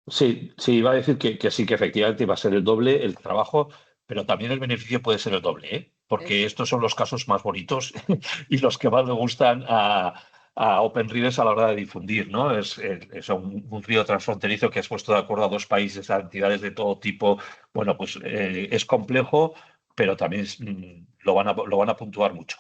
Sí, iba a decir que sí, que efectivamente va a ser el doble el trabajo, pero también el beneficio puede ser el doble, ¿eh? Porque estos son los casos más bonitos y los que más le gustan a Open Rivers a la hora de difundir, ¿no? Es un río transfronterizo que has puesto de acuerdo a dos países, a entidades de todo tipo. Bueno, pues es complejo, pero también lo van a puntuar mucho.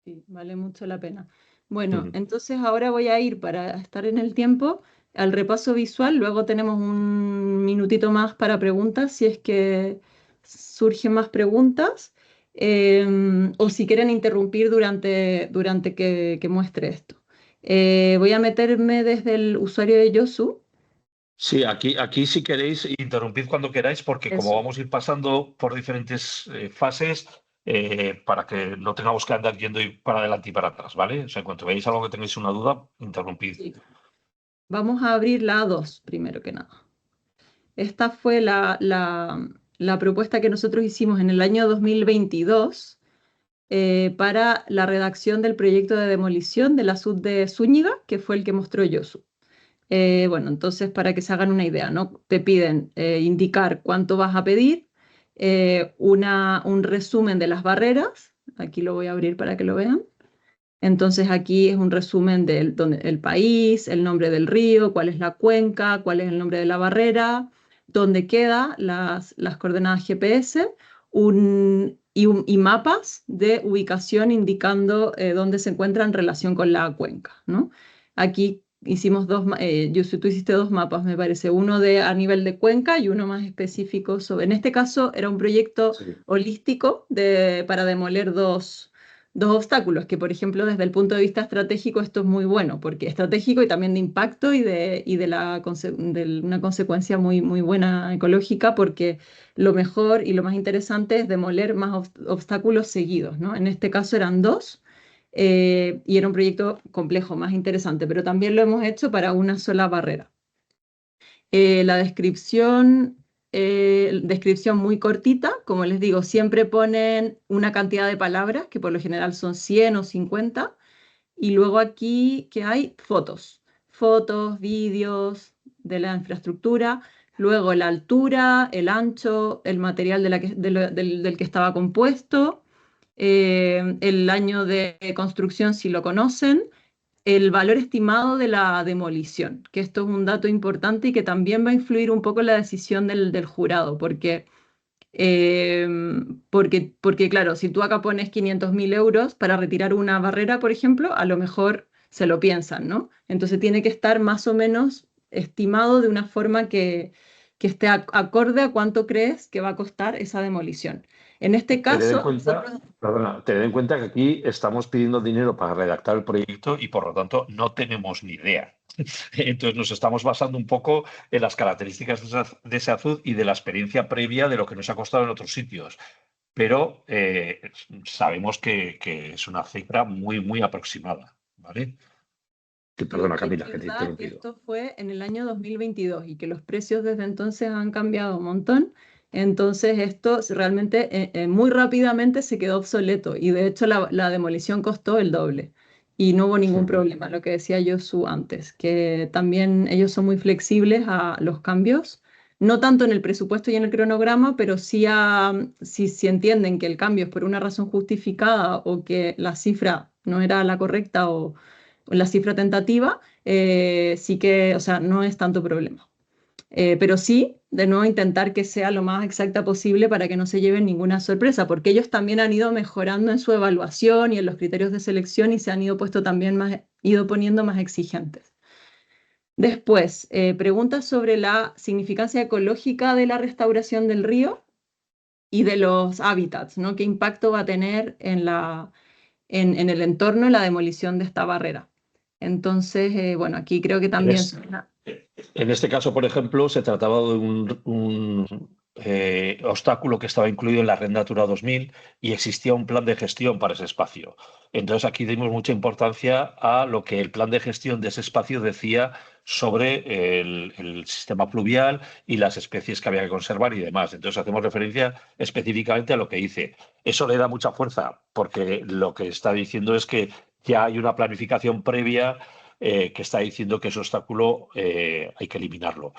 Sí, vale mucho la pena. Bueno, entonces ahora voy a ir, para estar en el tiempo, al repaso visual. Luego tenemos un minutito más para preguntas, si es que surgen más preguntas, o si quieren interrumpir durante que muestre esto. Voy a meterme desde el usuario de Yosu. Sí, aquí si queréis, interrumpid cuando queráis, porque como Eso. vamos a ir pasando por diferentes fases, para que no tengamos que andar yendo para adelante y para atrás, ¿vale? O sea, en cuanto veáis algo que tengáis una duda, interrumpid. Sí. Vamos a abrir la A2, primero que nada. Esta fue la propuesta que nosotros hicimos en el año 2022 para la redacción del proyecto de demolición de la SUD de Zúñiga, que fue el que mostró Yosu. Bueno, entonces, para que se hagan una idea, ¿no? Te piden indicar cuánto vas a pedir, un resumen de las barreras. Aquí lo voy a abrir para que lo vean. Entonces aquí es un resumen del país, el nombre del río, cuál es la cuenca, cuál es el nombre de la barrera, dónde queda las coordenadas GPS, y mapas de ubicación indicando dónde se encuentra en relación con la cuenca, ¿no? Aquí hicimos tú hiciste dos mapas, me parece, uno a nivel de cuenca y uno más específico en este caso era un proyecto holístico para demoler dos obstáculos, que por ejemplo desde el punto de vista estratégico esto es muy bueno, porque estratégico y también de impacto y de una consecuencia muy, muy buena ecológica, porque lo mejor y lo más interesante es demoler más obstáculos seguidos, ¿no? En este caso eran dos, y era un proyecto complejo, más interesante, pero también lo hemos hecho para una sola barrera. La descripción muy cortita, como les digo, siempre ponen una cantidad de palabras, que por lo general son 100 o 50, y luego aquí que hay fotos, vídeos de la infraestructura, luego la altura, el ancho, el material del que estaba compuesto, el año de construcción si lo conocen, el valor estimado de la demolición, que esto es un dato importante y que también va a influir un poco en la decisión del jurado, porque claro, si tú acá pones 500.000 euros para retirar una barrera, por ejemplo, a lo mejor se lo piensan, ¿no? Entonces tiene que estar más o menos estimado de una forma que esté acorde a cuánto crees que va a costar esa demolición. En este caso... Tened en cuenta que aquí estamos pidiendo dinero para redactar el proyecto y por lo tanto no tenemos ni idea. Entonces nos estamos basando un poco en las características de ese azud y de la experiencia previa de lo que nos ha costado en otros sitios. Pero sabemos que es una cifra muy, muy aproximada, ¿vale? Perdona, Camila, que te he interrumpido. Esto fue en el año 2022 y que los precios desde entonces han cambiado un montón. Entonces esto realmente muy rápidamente se quedó obsoleto y de hecho la demolición costó el doble y no hubo ningún problema, lo que decía Josu antes, que también ellos son muy flexibles a los cambios, no tanto en el presupuesto y en el cronograma, pero sí si entienden que el cambio es por una razón justificada o que la cifra no era la correcta o la cifra tentativa, sí que, o sea, no es tanto problema. Pero sí, de nuevo, intentar que sea lo más exacta posible para que no se lleven ninguna sorpresa, porque ellos también han ido mejorando en su evaluación y en los criterios de selección y se han ido poniendo más exigentes. Después, preguntas sobre la significancia ecológica de la restauración del río y de los hábitats, ¿no? ¿Qué impacto va a tener en el entorno la demolición de esta barrera? Entonces, bueno, aquí creo que también... En este caso, por ejemplo, se trataba de un obstáculo que estaba incluido en la Red Natura 2000 y existía un plan de gestión para ese espacio. Entonces, aquí dimos mucha importancia a lo que el plan de gestión de ese espacio decía sobre el sistema pluvial y las especies que había que conservar y demás. Entonces, hacemos referencia específicamente a lo que dice. Eso le da mucha fuerza porque lo que está diciendo es que ya hay una planificación previa que está diciendo que ese obstáculo hay que eliminarlo.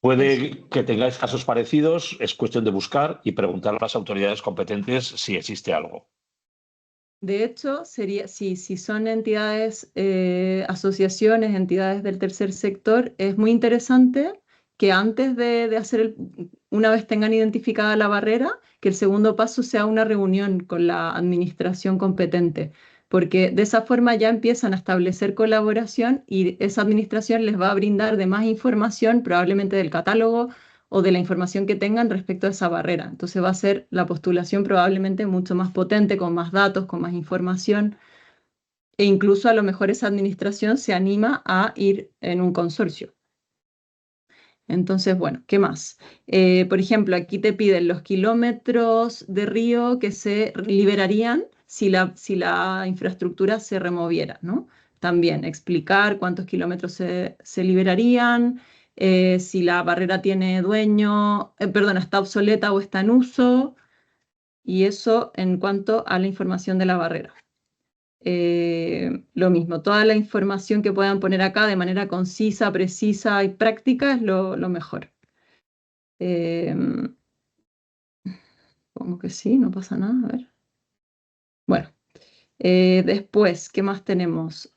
Puede que tengáis casos parecidos, es cuestión de buscar y preguntar a las autoridades competentes si existe algo. De hecho, si son entidades, asociaciones, entidades del tercer sector, es muy interesante que antes de hacer, una vez tengan identificada la barrera, que el segundo paso sea una reunión con la administración competente, porque de esa forma ya empiezan a establecer colaboración y esa administración les va a brindar de más información, probablemente del catálogo o de la información que tengan respecto a esa barrera. Entonces va a ser la postulación probablemente mucho más potente, con más datos, con más información, e incluso a lo mejor esa administración se anima a ir en un consorcio. Entonces, bueno, ¿qué más? Por ejemplo, aquí te piden los kilómetros de río que se liberarían si la infraestructura se removiera, ¿no? También explicar cuántos kilómetros se liberarían, si la barrera tiene dueño, está obsoleta o está en uso, y eso en cuanto a la información de la barrera. Lo mismo, toda la información que puedan poner acá de manera concisa, precisa y práctica es lo mejor. Supongo que sí, no pasa nada, a ver. Bueno, Después, ¿qué más tenemos?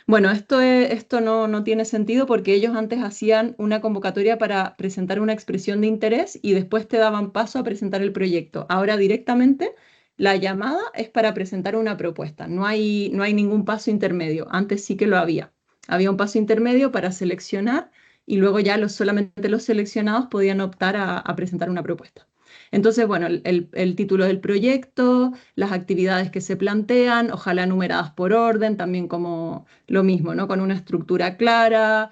Bueno, esto no tiene sentido porque ellos antes hacían una convocatoria para presentar una expresión de interés y después te daban paso a presentar el proyecto. Ahora directamente la llamada es para presentar una propuesta. No hay ningún paso intermedio. Antes sí que lo había. Había un paso intermedio para seleccionar y luego ya solamente los seleccionados podían optar a presentar una propuesta. Entonces, bueno, el título del proyecto, las actividades que se plantean, ojalá numeradas por orden, también como lo mismo, ¿no? Con una estructura clara,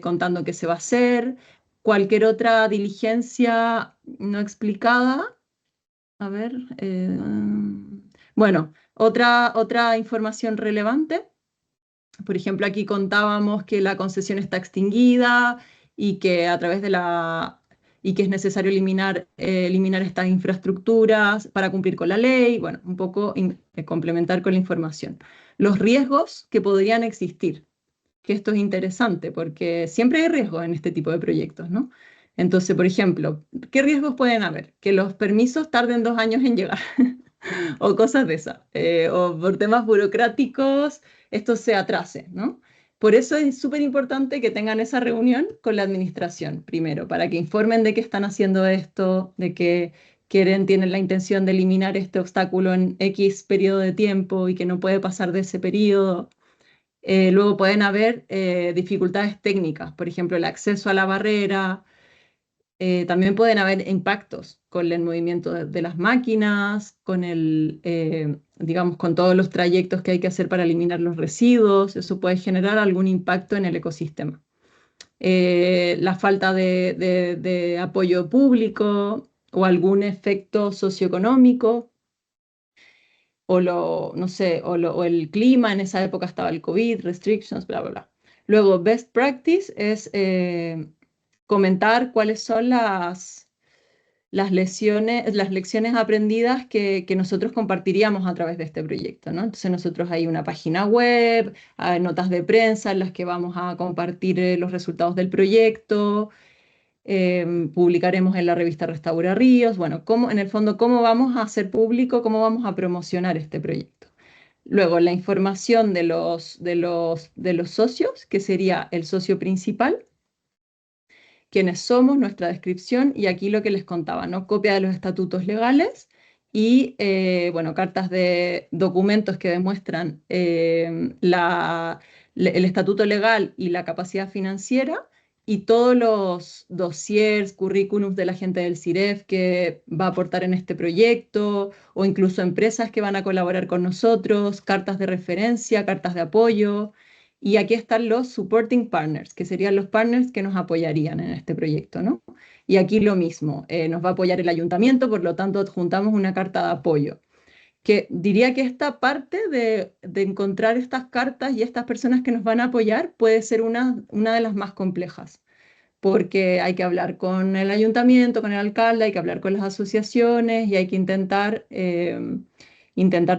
contando qué se va a hacer, cualquier otra diligencia no explicada. A ver, bueno, otra información relevante. Por ejemplo, aquí contábamos que la concesión está extinguida y que a través de y que es necesario eliminar estas infraestructuras para cumplir con la ley, bueno, un poco complementar con la información. Los riesgos que podrían existir, que esto es interesante porque siempre hay riesgos en este tipo de proyectos, ¿no? Entonces, por ejemplo, ¿qué riesgos pueden haber? Que los permisos tarden 2 años en llegar o cosas de esas, o por temas burocráticos esto se atrase, ¿no? Por eso es súper importante que tengan esa reunión con la administración primero, para que informen de que están haciendo esto, de que tienen la intención de eliminar este obstáculo en X periodo de tiempo y que no puede pasar de ese periodo. Luego pueden haber dificultades técnicas, por ejemplo, el acceso a la barrera. También pueden haber impactos con el movimiento de las máquinas, con digamos, con todos los trayectos que hay que hacer para eliminar los residuos. Eso puede generar algún impacto en el ecosistema. La falta de apoyo público o algún efecto socioeconómico, no sé, o el clima, en esa época estaba el COVID, restrictions, bla, bla, bla. Luego, best practice es comentar cuáles son las lecciones aprendidas que nosotros compartiríamos a través de este proyecto, ¿no? Entonces nosotros hay una página web, hay notas de prensa en las que vamos a compartir los resultados del proyecto, publicaremos en la revista Restaura Ríos, bueno, en el fondo, cómo vamos a hacer público, cómo vamos a promocionar este proyecto. Luego, la información de los socios, que sería el socio principal, quiénes somos, nuestra descripción, y aquí lo que les contaba, ¿no? Copia de los estatutos legales y, bueno, cartas de documentos que demuestran el estatuto legal y la capacidad financiera, y todos los dossiers, currículums de la gente del CIREF que va a aportar en este proyecto, o incluso empresas que van a colaborar con nosotros, cartas de referencia, cartas de apoyo. Y aquí están los supporting partners, que serían los partners que nos apoyarían en este proyecto, ¿no? Y aquí lo mismo, nos va a apoyar el ayuntamiento, por lo tanto adjuntamos una carta de apoyo. Que diría que esta parte de encontrar estas cartas y estas personas que nos van a apoyar puede ser una de las más complejas, porque hay que hablar con el ayuntamiento, con el alcalde, hay que hablar con las asociaciones y hay que intentar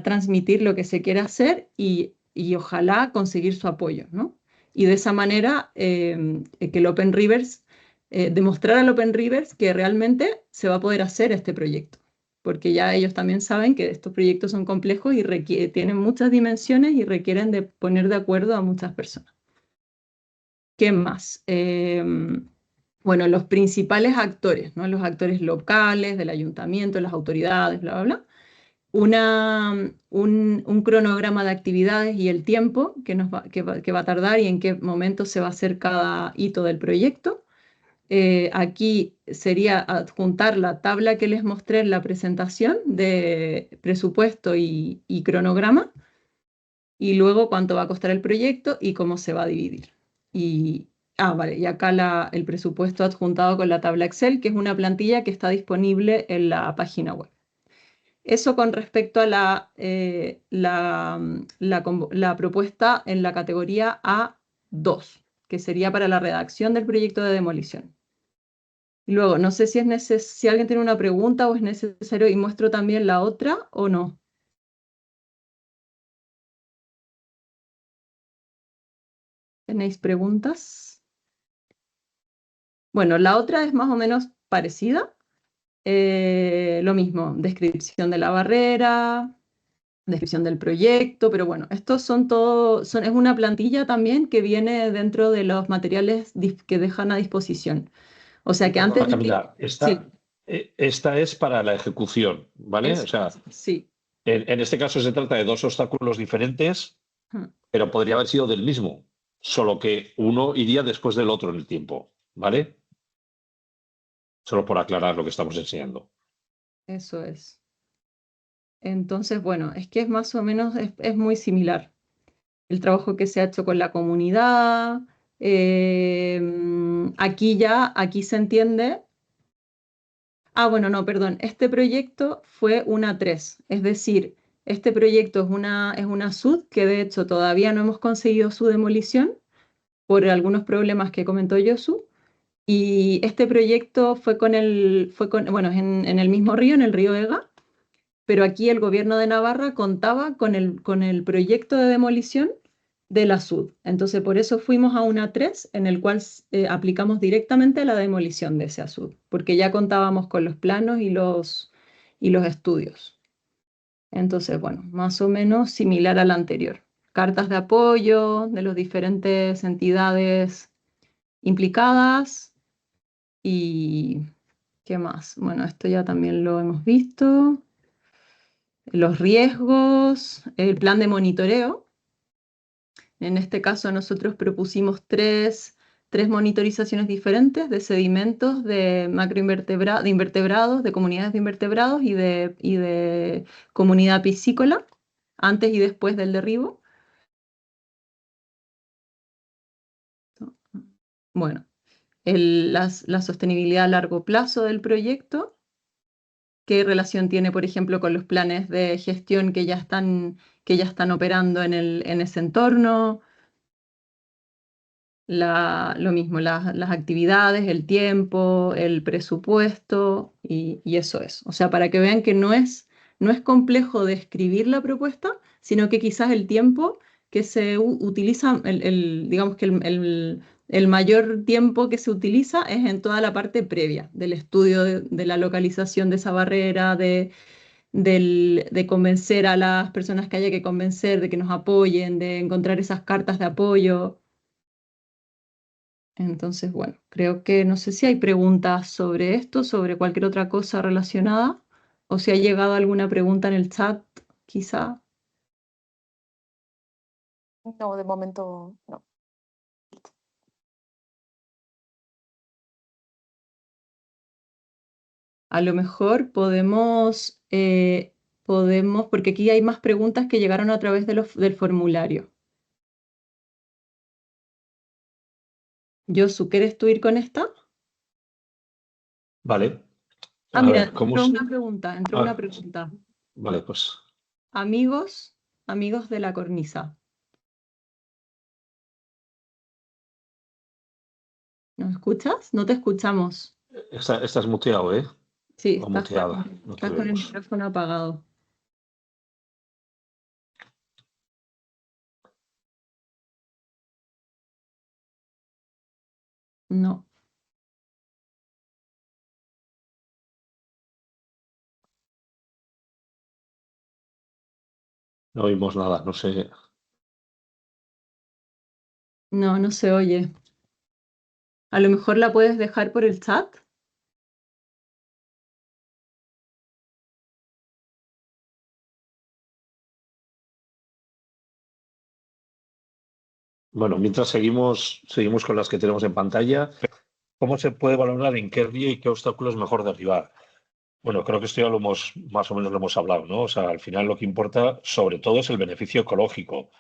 transmitir lo que se quiere hacer y ojalá conseguir su apoyo, ¿no? Y de esa manera que el Open Rivers, demostrar al Open Rivers que realmente se va a poder hacer este proyecto, porque ya ellos también saben que estos proyectos son complejos y tienen muchas dimensiones y requieren de poner de acuerdo a muchas personas. ¿Qué más? Bueno, los principales actores, ¿no? Los actores locales, del ayuntamiento, las autoridades, bla, bla, bla. Un cronograma de actividades y el tiempo que va a tardar y en qué momento se va a hacer cada hito del proyecto. Aquí sería adjuntar la tabla que les mostré en la presentación de presupuesto y cronograma, y luego cuánto va a costar el proyecto y cómo se va a dividir. Vale, y acá el presupuesto adjuntado con la tabla Excel, que es una plantilla que está disponible en la página web. Eso con respecto a la propuesta en la categoría A2, que sería para la redacción del proyecto de demolición. Y luego, no sé si si alguien tiene una pregunta o es necesario y muestro también la otra o no. ¿Tenéis preguntas? Bueno, la otra es más o menos parecida. Lo mismo, descripción de la barrera, descripción del proyecto, pero bueno, estos son todo, es una plantilla también que viene dentro de los materiales que dejan a disposición. O sea que antes... Camila, esta es para la ejecución, ¿vale? O sea, sí. En este caso se trata de dos obstáculos diferentes, pero podría haber sido del mismo, solo que uno iría después del otro en el tiempo, ¿vale? Solo por aclarar lo que estamos enseñando. Eso es. Entonces, bueno, es que es más o menos, es muy similar. El trabajo que se ha hecho con la comunidad, aquí se entiende. Bueno, no, perdón, este proyecto fue una 3, es decir, este proyecto es una SUD que de hecho todavía no hemos conseguido su demolición por algunos problemas que comentó Yosu, y este proyecto bueno, en el mismo río, en el río Ega, pero aquí el gobierno de Navarra contaba con el proyecto de demolición de la SUD. Entonces, por eso fuimos a una 3, en el cual aplicamos directamente la demolición de ese SUD, porque ya contábamos con los planos y los estudios. Entonces, bueno, más o menos similar al anterior. Cartas de apoyo de las diferentes entidades implicadas y ¿qué más? Bueno, esto ya también lo hemos visto. Los riesgos, el plan de monitoreo. En este caso nosotros propusimos tres monitorizaciones diferentes de sedimentos, de invertebrados, de comunidades de invertebrados y de comunidad piscícola, antes y después del derribo. Bueno, la sostenibilidad a largo plazo del proyecto, qué relación tiene, por ejemplo, con los planes de gestión que ya están operando en ese entorno. Lo mismo, las actividades, el tiempo, el presupuesto y eso es. O sea, para que vean que no es complejo de escribir la propuesta, sino que quizás el tiempo que se utiliza, digamos que el mayor tiempo que se utiliza es en toda la parte previa del estudio de la localización de esa barrera, de convencer a las personas que haya que convencer de que nos apoyen, de encontrar esas cartas de apoyo. Entonces, bueno, creo que no sé si hay preguntas sobre esto, sobre cualquier otra cosa relacionada, o si ha llegado alguna pregunta en el chat, quizá. No, de momento no. A lo mejor podemos, porque aquí hay más preguntas que llegaron a través del formulario. Yosu, ¿quieres tú ir con esta? Vale. Mira, entró una pregunta. Vale, pues. Amigos de la cornisa. ¿Nos escuchas? No te escuchamos. Estás muteado, ¿eh? Sí, muteada. Estás con el micrófono apagado. No. No oímos nada, no sé. No se oye. A lo mejor la puedes dejar por el chat. Bueno, mientras seguimos con las que tenemos en pantalla, ¿cómo se puede valorar en qué río y qué obstáculos es mejor derribar? Bueno, creo que esto ya más o menos lo hemos hablado, ¿no? O sea, al final lo que importa sobre todo es el beneficio ecológico.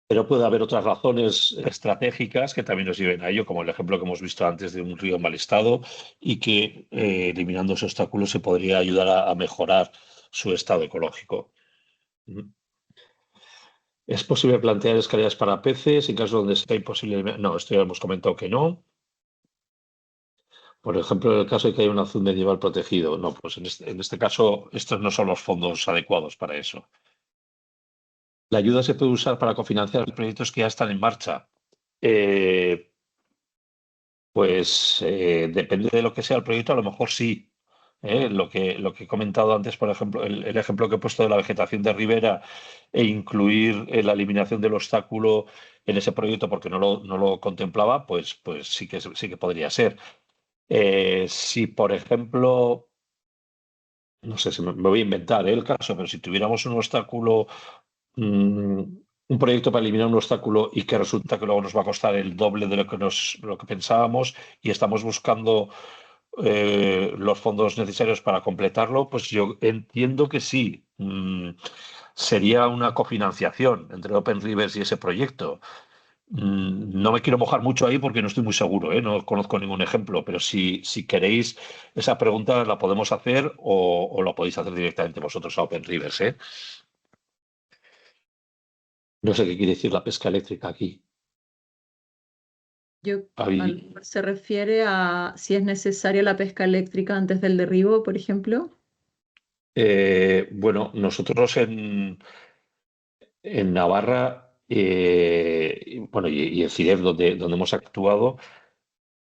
Pero puede haber otras razones estratégicas que también nos lleven a ello, como el ejemplo que hemos visto antes de un río en mal estado y que eliminando ese obstáculo se podría ayudar a mejorar su estado ecológico. ¿Es posible plantear escaleras para peces en casos donde sea imposible? No, esto ya hemos comentado que no. Por ejemplo, en el caso de que haya un azul medieval protegido. No, pues en este caso estos no son los fondos adecuados para eso. ¿La ayuda se puede usar para cofinanciar proyectos que ya están en marcha? Pues depende de lo que sea el proyecto, a lo mejor sí. Lo que he comentado antes, por ejemplo, el ejemplo que he puesto de la vegetación de ribera e incluir la eliminación del obstáculo en ese proyecto porque no lo contemplaba, pues sí que podría ser. Si, por ejemplo, no sé, me voy a inventar el caso, pero si tuviéramos un obstáculo, un proyecto para eliminar un obstáculo y que resulta que luego nos va a costar el doble de lo que pensábamos y estamos buscando los fondos necesarios para completarlo, pues yo entiendo que sí. Sería una cofinanciación entre Open Rivers y ese proyecto. No me quiero mojar mucho ahí porque no estoy muy seguro, no conozco ningún ejemplo, pero si queréis esa pregunta la podemos hacer o la podéis hacer directamente vosotros a Open Rivers. No sé qué quiere decir la pesca eléctrica aquí. ¿Se refiere a si es necesaria la pesca eléctrica antes del derribo, por ejemplo? Bueno, nosotros en Navarra bueno, y en CIDEF, donde hemos actuado,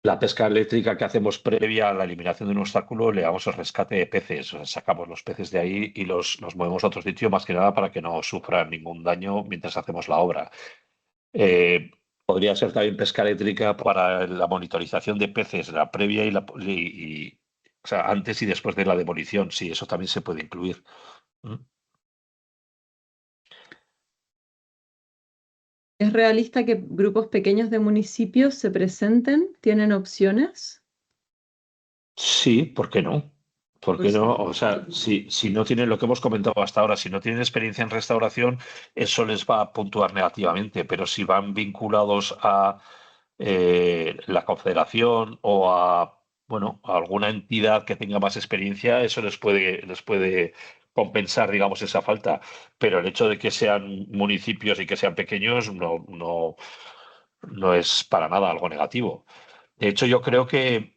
la pesca eléctrica que hacemos previa a la eliminación de un obstáculo, le damos el rescate de peces. O sea, sacamos los peces de ahí y los movemos a otro sitio, más que nada para que no sufran ningún daño mientras hacemos la obra. Podría ser también pesca eléctrica para la monitorización de peces, la previa o sea, antes y después de la demolición. Sí, eso también se puede incluir. ¿Es realista que grupos pequeños de municipios se presenten? ¿Tienen opciones? Sí, ¿por qué no? ¿Por qué no? O sea, si no tienen lo que hemos comentado hasta ahora, si no tienen experiencia en restauración, eso les va a puntuar negativamente, pero si van vinculados a la confederación o a, bueno, a alguna entidad que tenga más experiencia, eso les puede compensar, digamos, esa falta. Pero el hecho de que sean municipios y que sean pequeños no es para nada algo negativo. De hecho, yo creo que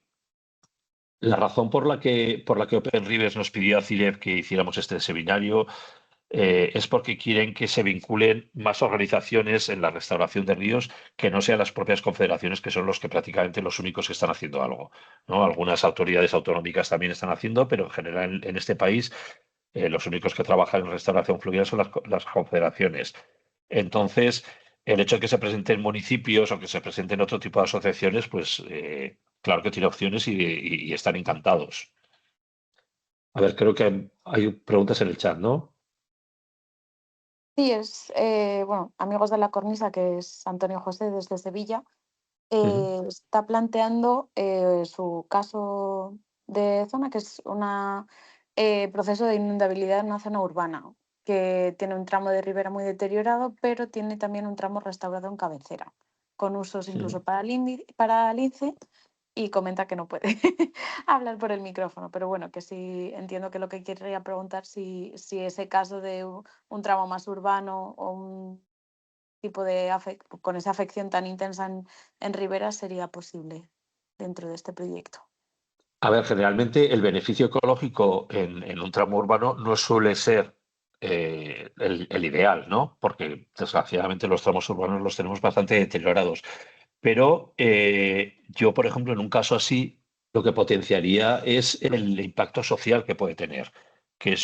la razón por la que Open Rivers nos pidió a CIREF que hiciéramos este seminario es porque quieren que se vinculen más organizaciones en la restauración de ríos que no sean las propias confederaciones, que son los que prácticamente los únicos que están haciendo algo, ¿no? Algunas autoridades autonómicas también están haciendo, pero en general en este país los únicos que trabajan en restauración fluvial son las confederaciones. Entonces, el hecho de que se presenten municipios o que se presenten otro tipo de asociaciones, pues claro que tiene opciones y están encantados. A ver, creo que hay preguntas en el chat, ¿no? Sí, bueno, Amigos de la Cornisa, que es Antonio José desde Sevilla, está planteando su caso de zona, que es un proceso de inundabilidad en una zona urbana, que tiene un tramo de ribera muy deteriorado, pero tiene también un tramo restaurado en cabecera, con usos incluso para lince, y comenta que no puede hablar por el micrófono, pero bueno, que sí entiendo que lo que querría preguntar si ese caso de un tramo más urbano o un tipo de con esa afección tan intensa en ribera sería posible dentro de este proyecto. A ver, generalmente el beneficio ecológico en un tramo urbano no suele ser el ideal, ¿no? Porque desgraciadamente los tramos urbanos los tenemos bastante deteriorados. Pero yo, por ejemplo, en un caso así, lo que potenciaría es el impacto social que puede tener. Que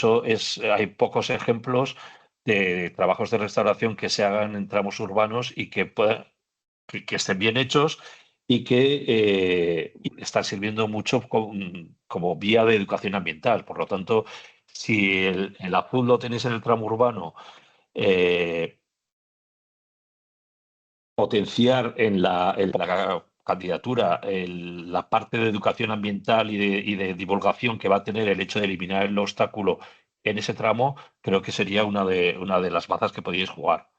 hay pocos ejemplos de trabajos de restauración que se hagan en tramos urbanos y que estén bien hechos y que están sirviendo mucho como vía de educación ambiental. Por lo tanto, si el azul lo tenéis en el tramo urbano, potenciar en la candidatura la parte de educación ambiental y de divulgación que va a tener el hecho de eliminar el obstáculo en ese tramo, creo que sería una de las bazas que podríais jugar.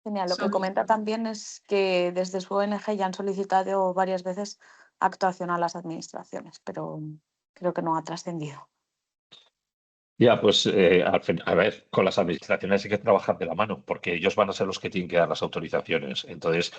Genial. Lo que comenta también es que desde su ONG ya han solicitado varias veces actuación a las administraciones, pero creo que no ha trascendido. Ya, pues a ver, con las administraciones hay que trabajar de la mano, porque ellos van a ser los que tienen que dar las autorizaciones. Entonces,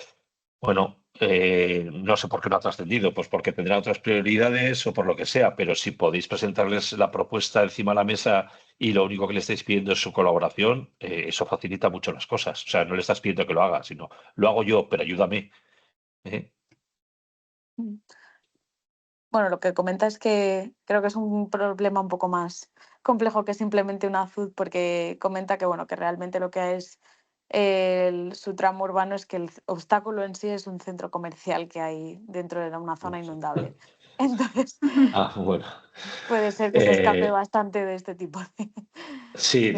bueno, no sé por qué no ha trascendido, pues porque tendrán otras prioridades o por lo que sea, pero si podéis presentarles la propuesta encima de la mesa y lo único que le estáis pidiendo es su colaboración, eso facilita mucho las cosas. O sea, no le estás pidiendo que lo haga, sino lo hago yo, pero ayúdame. Bueno, lo que comenta es que creo que es un problema un poco más complejo que simplemente una ZUD, porque comenta que, bueno, que realmente lo que es su tramo urbano es que el obstáculo en sí es un centro comercial que hay dentro de una zona inundable. Entonces, bueno. puede ser que se escape bastante de este tipo de... Sí,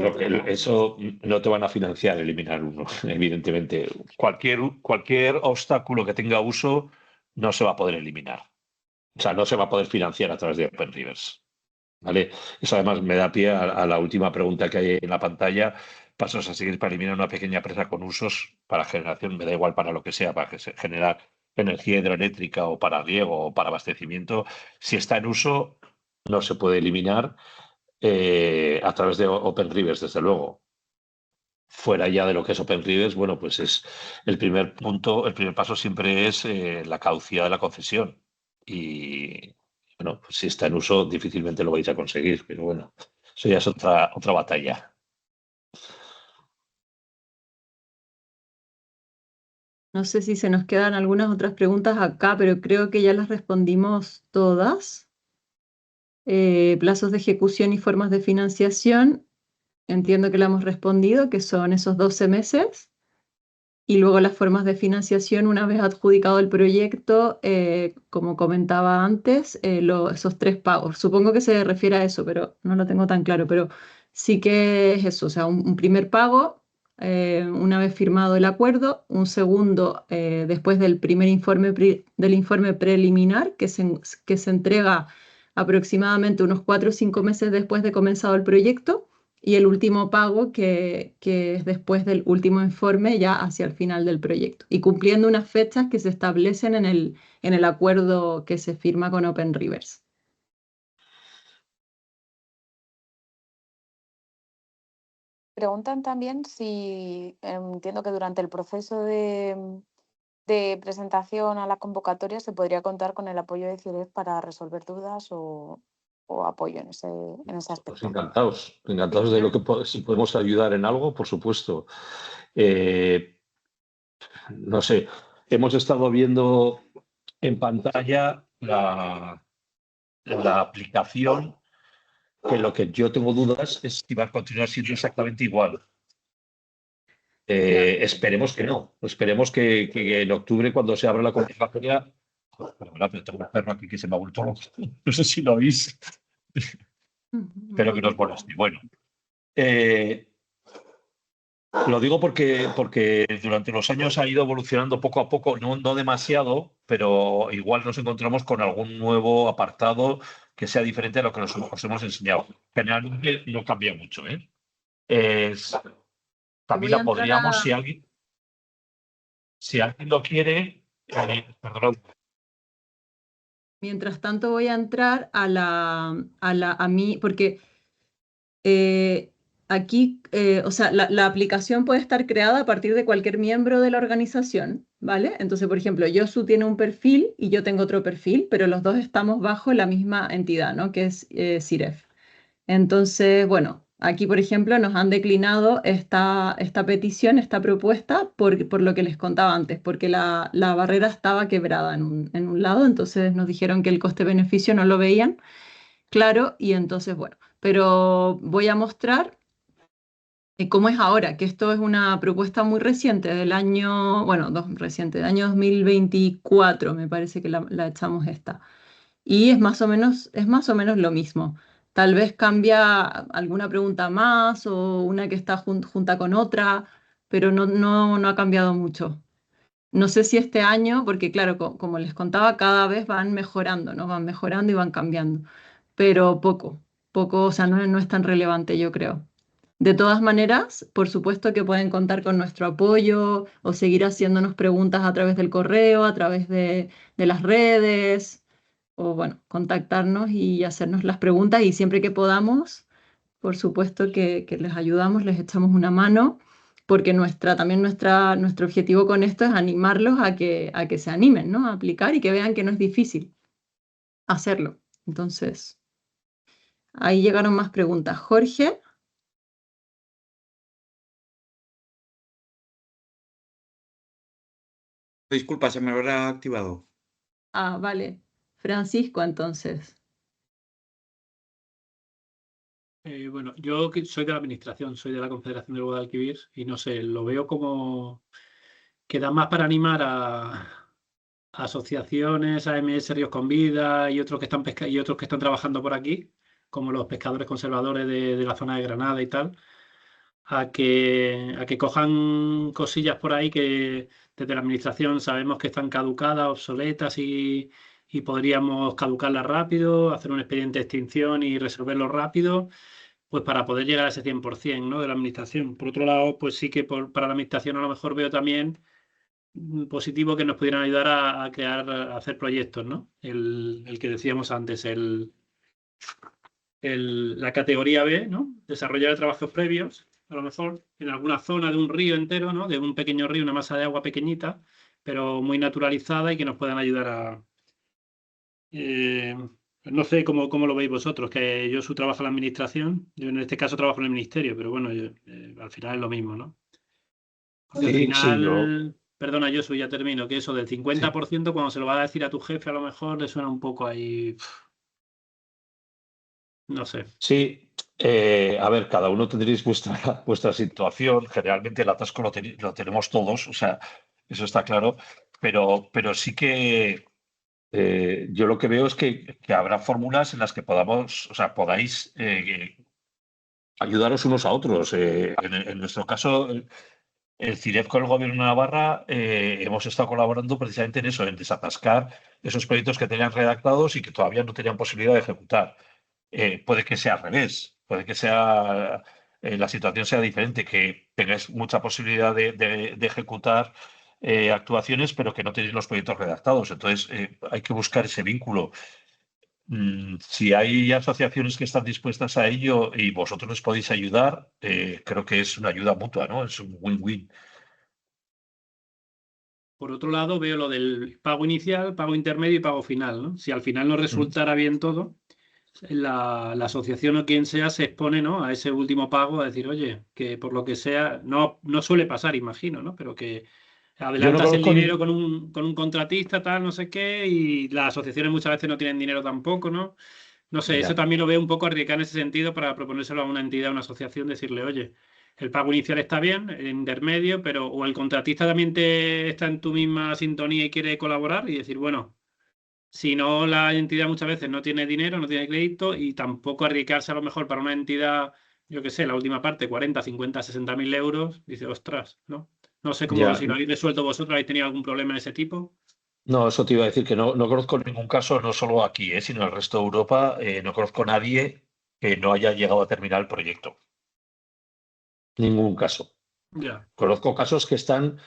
eso no te van a financiar eliminar uno, evidentemente. Cualquier obstáculo que tenga uso no se va a poder eliminar. O sea, no se va a poder financiar a través de Open Rivers. ¿Vale? Eso además me da pie a la última pregunta que hay en la pantalla. Pasos a seguir para eliminar una pequeña presa con usos para generación, me da igual para lo que sea, para generar energía hidroeléctrica o para riego o para abastecimiento. Si está en uso, no se puede eliminar a través de Open Rivers, desde luego. Fuera ya de lo que es Open Rivers, bueno, pues es el primer punto, el primer paso siempre es la caducidad de la concesión. Y bueno, pues si está en uso, difícilmente lo vais a conseguir, pero bueno, eso ya es otra batalla. No sé si se nos quedan algunas otras preguntas acá, pero creo que ya las respondimos todas. Plazos de ejecución y formas de financiación. Entiendo que la hemos respondido, que son esos 12 meses. Y luego las formas de financiación, una vez adjudicado el proyecto, como comentaba antes, esos 3 pagos. Supongo que se refiere a eso, pero no lo tengo tan claro. Pero sí que es eso, o sea, un primer pago una vez firmado el acuerdo, un segundo después del primer informe preliminar que se entrega aproximadamente unos 4 o 5 meses después de comenzado el proyecto, y el último pago que es después del último informe ya hacia el final del proyecto, y cumpliendo unas fechas que se establecen en el acuerdo que se firma con Open Rivers. Preguntan también si entiendo que durante el proceso de presentación a la convocatoria se podría contar con el apoyo de CIREF para resolver dudas o apoyo en ese aspecto. Pues encantados de lo que si podemos ayudar en algo, por supuesto. No sé, hemos estado viendo en pantalla la aplicación, que lo que yo tengo dudas es si va a continuar siendo exactamente igual. Esperemos que no. Esperemos que en octubre, cuando se abra la convocatoria... Perdona, pero tengo un perro aquí que se me ha vuelto loco. No sé si lo oís. Espero que no os moleste. Bueno, lo digo porque durante los años ha ido evolucionando poco a poco, no demasiado, pero igual nos encontramos con algún nuevo apartado que sea diferente a lo que os hemos enseñado. Generalmente no cambia mucho, ¿eh? Camila, podríamos, si alguien lo quiere, perdón. Mientras tanto voy a entrar a mí, porque aquí, o sea, la aplicación puede estar creada a partir de cualquier miembro de la organización, ¿vale? Entonces, por ejemplo, Yosu tiene un perfil y yo tengo otro perfil, pero los dos estamos bajo la misma entidad, ¿no? Que es CIREF. Entonces, bueno, aquí, por ejemplo, nos han declinado esta petición, esta propuesta, por lo que les contaba antes, porque la barrera estaba quebrada en un lado, entonces nos dijeron que el coste-beneficio no lo veían claro, y entonces, bueno, pero voy a mostrar cómo es ahora, que esto es una propuesta muy reciente del año, bueno, del año 2024, me parece que la echamos esta. Y es más o menos lo mismo. Tal vez cambia alguna pregunta más o una que está junta con otra, pero no ha cambiado mucho. No sé si este año, porque claro, como les contaba, cada vez van mejorando, ¿no? Van mejorando y van cambiando, pero poco, o sea, no es tan relevante, yo creo. De todas maneras, por supuesto que pueden contar con nuestro apoyo o seguir haciéndonos preguntas a través del correo, a través de las redes, o bueno, contactarnos y hacernos las preguntas, y siempre que podamos, por supuesto que les ayudamos, les echamos una mano, porque nuestro objetivo con esto es animarlos a que se animen, ¿no? A aplicar y que vean que no es difícil hacerlo. Entonces, ahí llegaron más preguntas. Jorge, Disculpa, se me habrá activado. Ah, vale. Francisco, entonces. Bueno, yo soy de la administración, soy de la Confederación del Guadalquivir y no sé, lo veo como que da más para animar a asociaciones, AMS Ríos con Vida y otros que están trabajando por aquí, como los pescadores conservadores de la zona de Granada y tal, a que cojan cosillas por ahí que desde la administración sabemos que están caducadas, obsoletas y podríamos caducarlas rápido, hacer un expediente de extinción y resolverlo rápido, pues para poder llegar a ese 100%, ¿no? de la administración. Por otro lado, pues sí que para la administración a lo mejor veo también positivo que nos pudieran ayudar a hacer proyectos, ¿no? El que decíamos antes, la categoría B, ¿no? Desarrollar trabajos previos, a lo mejor en alguna zona de un río entero, ¿no? De un pequeño río, una masa de agua pequeñita, pero muy naturalizada y que nos puedan ayudar a... no sé cómo lo veis vosotros, que yo trabajo en la administración, yo en este caso trabajo en el ministerio, pero bueno, al final es lo mismo, ¿no? Porque al final... Perdona, Josu, ya termino, que eso del 50% cuando se lo va a decir a tu jefe a lo mejor le suena un poco ahí... No sé. Sí, a ver, cada uno tendréis vuestra situación. Generalmente el atasco lo tenemos todos, o sea, eso está claro, pero sí que yo lo que veo es que habrá fórmulas en las que podáis ayudaros unos a otros. En nuestro caso, el CIREF con el Gobierno de Navarra hemos estado colaborando precisamente en eso, en desatascar esos proyectos que tenían redactados y que todavía no tenían posibilidad de ejecutar. Puede que sea al revés, puede que sea la situación sea diferente, que tengáis mucha posibilidad de ejecutar actuaciones, pero que no tenéis los proyectos redactados. Entonces, hay que buscar ese vínculo. Si hay asociaciones que están dispuestas a ello y vosotros les podéis ayudar, creo que es una ayuda mutua, ¿no? Es un win-win. Por otro lado, veo lo del pago inicial, pago intermedio y pago final, ¿no? Si al final no resultara bien todo, la asociación o quien sea se expone, ¿no? a ese último pago a decir, oye, que por lo que sea, no suele pasar, imagino, ¿no? Pero que adelantas el dinero con un contratista, tal, no sé qué, y las asociaciones muchas veces no tienen dinero tampoco, ¿no? No sé, eso también lo veo un poco arriesgado en ese sentido para proponérselo a una entidad, a una asociación, decirle, oye, el pago inicial está bien, el intermedio, pero o el contratista también está en tu misma sintonía y quiere colaborar y decir, bueno, si no, la entidad muchas veces no tiene dinero, no tiene crédito y tampoco arriesgarse a lo mejor para una entidad, yo qué sé, la última parte, 40, 50, 60.000 euros, dice, ostras, ¿no? No sé cómo, si lo habéis resuelto vosotros, ¿habéis tenido algún problema en ese tipo? No, eso te iba a decir que no conozco ningún caso, no solo aquí, sino en el resto de Europa, no conozco a nadie que no haya llegado a terminar el proyecto. Ningún caso. Conozco casos que están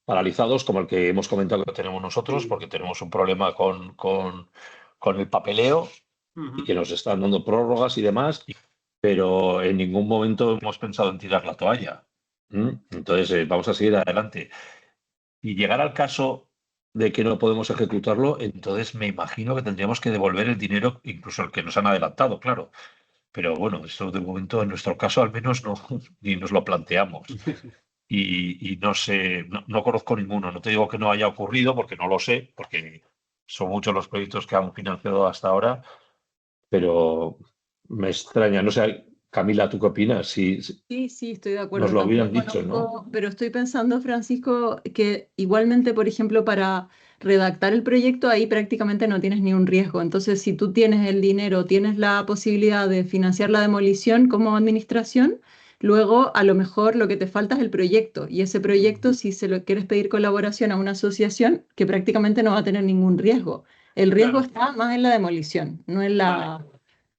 paralizados, como el que hemos comentado que tenemos nosotros, porque tenemos un problema con el papeleo y que nos están dando prórrogas y demás, pero en ningún momento hemos pensado en tirar la toalla. Entonces, vamos a seguir adelante. Y llegar al caso de que no podemos ejecutarlo, entonces me imagino que tendríamos que devolver el dinero, incluso el que nos han adelantado, claro. Pero bueno, eso de momento, en nuestro caso, al menos no, ni nos lo planteamos. Y no sé, no conozco ninguno. No te digo que no haya ocurrido, porque no lo sé, porque son muchos los proyectos que han financiado hasta ahora, pero me extraña. No sé, Camila, ¿tú qué opinas? Sí, estoy de acuerdo. Nos lo hubieran dicho, ¿no? Pero estoy pensando, Francisco, que igualmente, por ejemplo, para redactar el proyecto, ahí prácticamente no tienes ni un riesgo. Entonces, si tú tienes el dinero, tienes la posibilidad de financiar la demolición como administración, luego a lo mejor lo que te falta es el proyecto. Y ese proyecto, si se lo quieres pedir colaboración a una asociación, que prácticamente no va a tener ningún riesgo. El riesgo está más en la demolición, no en la...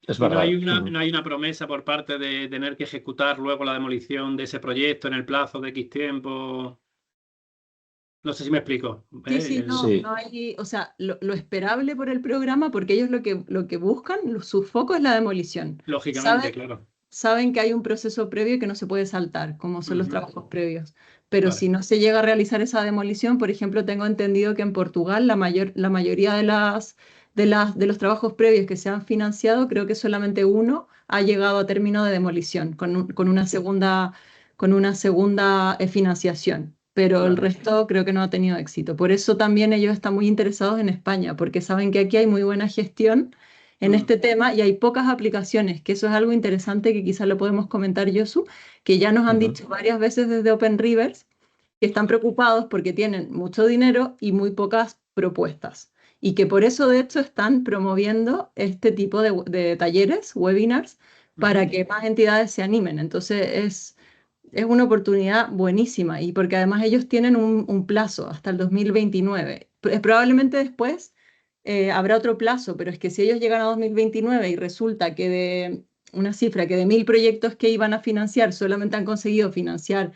Es verdad. No hay una promesa por parte de tener que ejecutar luego la demolición de ese proyecto en el plazo de X tiempo. No sé si me explico. No hay, o sea, lo esperable por el programa, porque ellos lo que buscan, su foco es la demolición. Lógicamente, claro. Saben que hay un proceso previo que no se puede saltar, como son los trabajos previos. Pero si no se llega a realizar esa demolición, por ejemplo, tengo entendido que en Portugal la mayoría de los trabajos previos que se han financiado, creo que solamente uno ha llegado a término de demolición, con una segunda financiación. pero el resto creo que no ha tenido éxito. Por eso también ellos están muy interesados en España, porque saben que aquí hay muy buena gestión en este tema y hay pocas aplicaciones, que eso es algo interesante que quizás lo podemos comentar, Yosu, que ya nos han dicho varias veces desde Open Rivers que están preocupados porque tienen mucho dinero y muy pocas propuestas. Y que por eso, de hecho, están promoviendo este tipo de talleres, webinars, para que más entidades se animen. Entonces, es una oportunidad buenísima y porque además ellos tienen un plazo hasta el 2029. Probablemente después habrá otro plazo, pero es que si ellos llegan a 2029 y resulta que de una cifra que de 1000 proyectos que iban a financiar solamente han conseguido financiar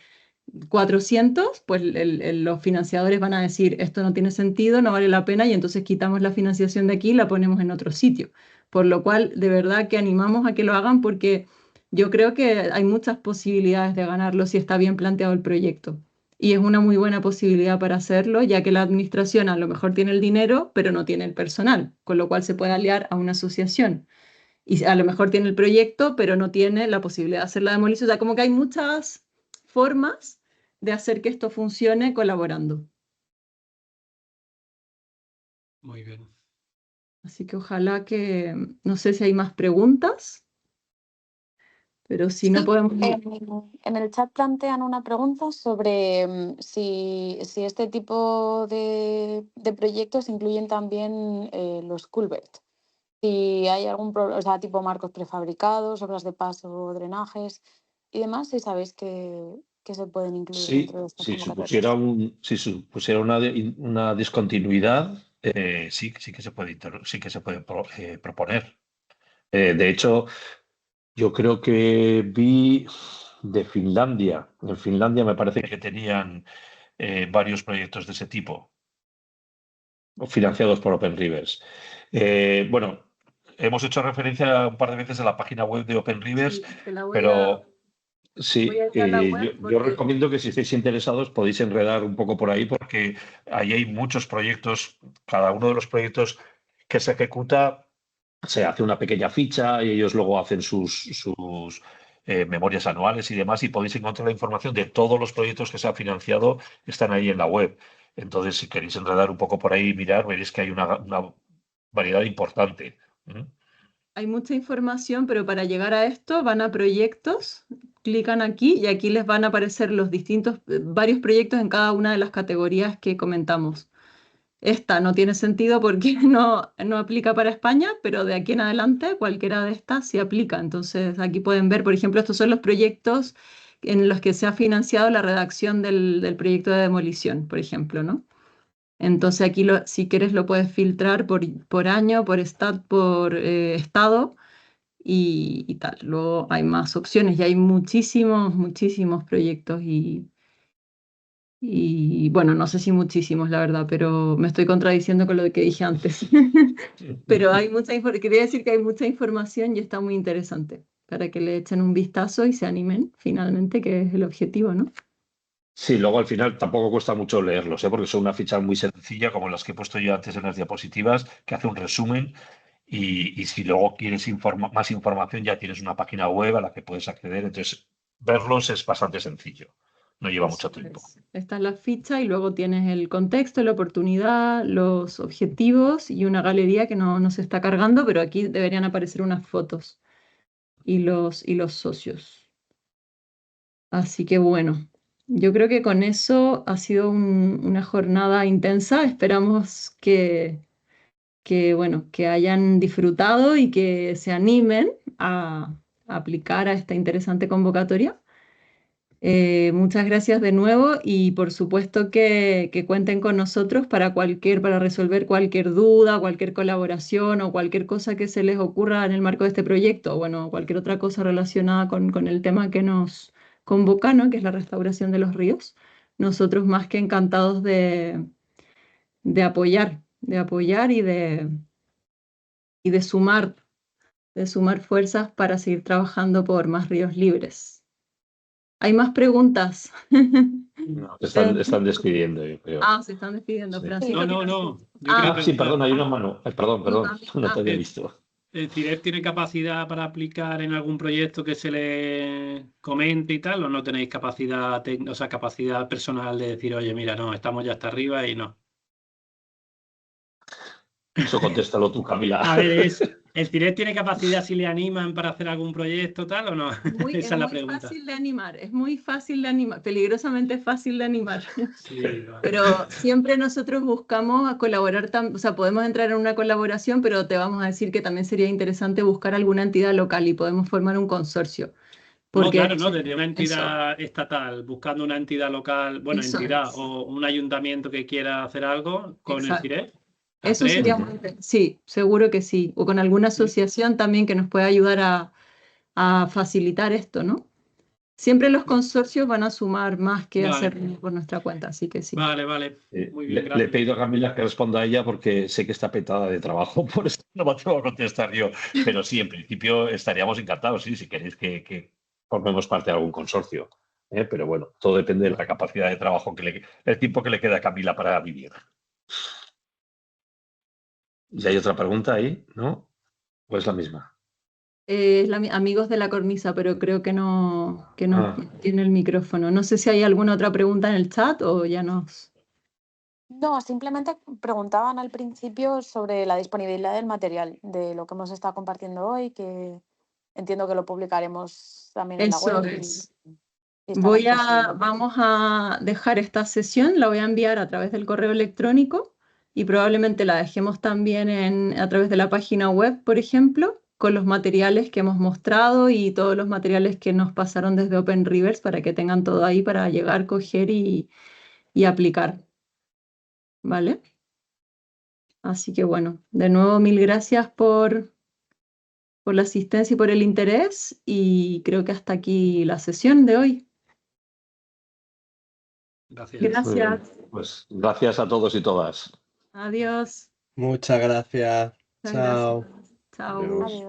400, pues los financiadores van a decir, esto no tiene sentido, no vale la pena, y entonces quitamos la financiación de aquí y la ponemos en otro sitio. Por lo cual, de verdad que animamos a que lo hagan porque yo creo que hay muchas posibilidades de ganarlo si está bien planteado el proyecto. Y es una muy buena posibilidad para hacerlo, ya que la administración a lo mejor tiene el dinero, pero no tiene el personal, con lo cual se puede aliar a una asociación. Y a lo mejor tiene el proyecto, pero no tiene la posibilidad de hacer la demolición. O sea, como que hay muchas formas de hacer que esto funcione colaborando. Muy bien. Así que ojalá que, no sé si hay más preguntas, pero si no podemos... En el chat plantean una pregunta sobre si este tipo de proyectos incluyen también los culverts. Si hay algún problema, o sea, tipo marcos prefabricados, obras de paso, drenajes y demás, si sabéis que se pueden incluir dentro de estas convocatorias. Si supusiera una discontinuidad, sí que se puede proponer. De hecho, yo creo que vi de Finlandia. En Finlandia me parece que tenían varios proyectos de ese tipo, financiados por Open Rivers. Bueno, hemos hecho referencia un par de veces a la página web de Open Rivers, pero sí, yo recomiendo que si estáis interesados podéis enredar un poco por ahí porque ahí hay muchos proyectos, cada uno de los proyectos que se ejecuta se hace una pequeña ficha y ellos luego hacen sus memorias anuales y demás y podéis encontrar la información de todos los proyectos que se han financiado, están ahí en la web. Entonces, si queréis enredar un poco por ahí y mirar, veréis que hay una variedad importante. Hay mucha información, pero para llegar a esto van a proyectos, clican aquí y aquí les van a aparecer los varios proyectos en cada una de las categorías que comentamos. Esta no tiene sentido porque no aplica para España, pero de aquí en adelante cualquiera de estas sí aplica. Entonces aquí pueden ver, por ejemplo, estos son los proyectos en los que se ha financiado la redacción del proyecto de demolición, por ejemplo, ¿no? Entonces aquí si quieres lo puedes filtrar por año, por estado y tal. Luego hay más opciones y hay muchísimos proyectos y bueno, no sé si muchísimos, la verdad, pero me estoy contradiciendo con lo que dije antes. Pero quería decir que hay mucha información y está muy interesante para que le echen un vistazo y se animen finalmente, que es el objetivo, ¿no? Sí, luego al final tampoco cuesta mucho leerlos, porque son una ficha muy sencilla, como las que he puesto yo antes en las diapositivas, que hace un resumen y si luego quieres más información ya tienes una página web a la que puedes acceder, entonces verlos es bastante sencillo, no lleva mucho tiempo. Esta es la ficha y luego tienes el contexto, la oportunidad, los objetivos y una galería que no se está cargando, pero aquí deberían aparecer unas fotos y los socios. Así que bueno. Yo creo que con eso ha sido una jornada intensa. Esperamos que hayan disfrutado y que se animen a aplicar a esta interesante convocatoria. Muchas gracias de nuevo y por supuesto que cuenten con nosotros para resolver cualquier duda, cualquier colaboración o cualquier cosa que se les ocurra en el marco de este proyecto, o bueno, cualquier otra cosa relacionada con el tema que nos convoca, ¿no? Que es la restauración de los ríos. Nosotros más que encantados de apoyar y de sumar fuerzas para seguir trabajando por más ríos libres. ¿Hay más preguntas? No, están despidiendo, yo creo. Se están despidiendo, Sí. Francisco. No. Sí, perdón, hay una mano. Perdón, no te había visto. ¿El CIREF tiene capacidad para aplicar en algún proyecto que se le comente y tal? ¿O no tenéis capacidad, o sea, capacidad personal de decir, oye, mira, no, estamos ya hasta arriba y no? Eso contéstalo tú, Camila. A ver, ¿el CIREF tiene capacidad si le animan para hacer algún proyecto tal o no? Esa es la pregunta. Es muy fácil de animar, es muy fácil de animar, peligrosamente fácil de animar. Sí, vale. Pero siempre nosotros buscamos a colaborar, o sea, podemos entrar en una colaboración, pero te vamos a decir que también sería interesante buscar alguna entidad local y podemos formar un consorcio. Porque, no, claro, no, desde una entidad estatal, buscando una entidad local, bueno, eso entidad es. O un ayuntamiento que quiera hacer algo con el CIREF. Eso sería muy bien. Sí, seguro que sí. O con alguna asociación también que nos pueda ayudar a facilitar esto, ¿no? Siempre los consorcios van a sumar más que hacer por nuestra cuenta, así que sí. Vale. Muy bien, le he pedido a Camila que responda a ella porque sé que está petada de trabajo, por eso no me atrevo a contestar yo. Pero sí, en principio estaríamos encantados, sí, si queréis que formemos parte de algún consorcio. Pero bueno, todo depende de la capacidad de trabajo, el tiempo que le queda a Camila para vivir. ¿Y hay otra pregunta ahí? ¿No? ¿O es la misma? Amigos de la cornisa, pero creo que no tiene el micrófono. No sé si hay alguna otra pregunta en el chat o ya nos... No, simplemente preguntaban al principio sobre la disponibilidad del material, de lo que hemos estado compartiendo hoy, que entiendo que lo publicaremos también en la web. Eso es. Vamos a dejar esta sesión, la voy a enviar a través del correo electrónico y probablemente la dejemos también a través de la página web, por ejemplo, con los materiales que hemos mostrado y todos los materiales que nos pasaron desde OpenRivers para que tengan todo ahí para llegar, coger y aplicar. ¿Vale? Así que bueno, de nuevo mil gracias por la asistencia y por el interés y creo que hasta aquí la sesión de hoy. Gracias. Pues gracias a todos y todas. Adiós. Muchas gracias. Chao. Chao. Adiós.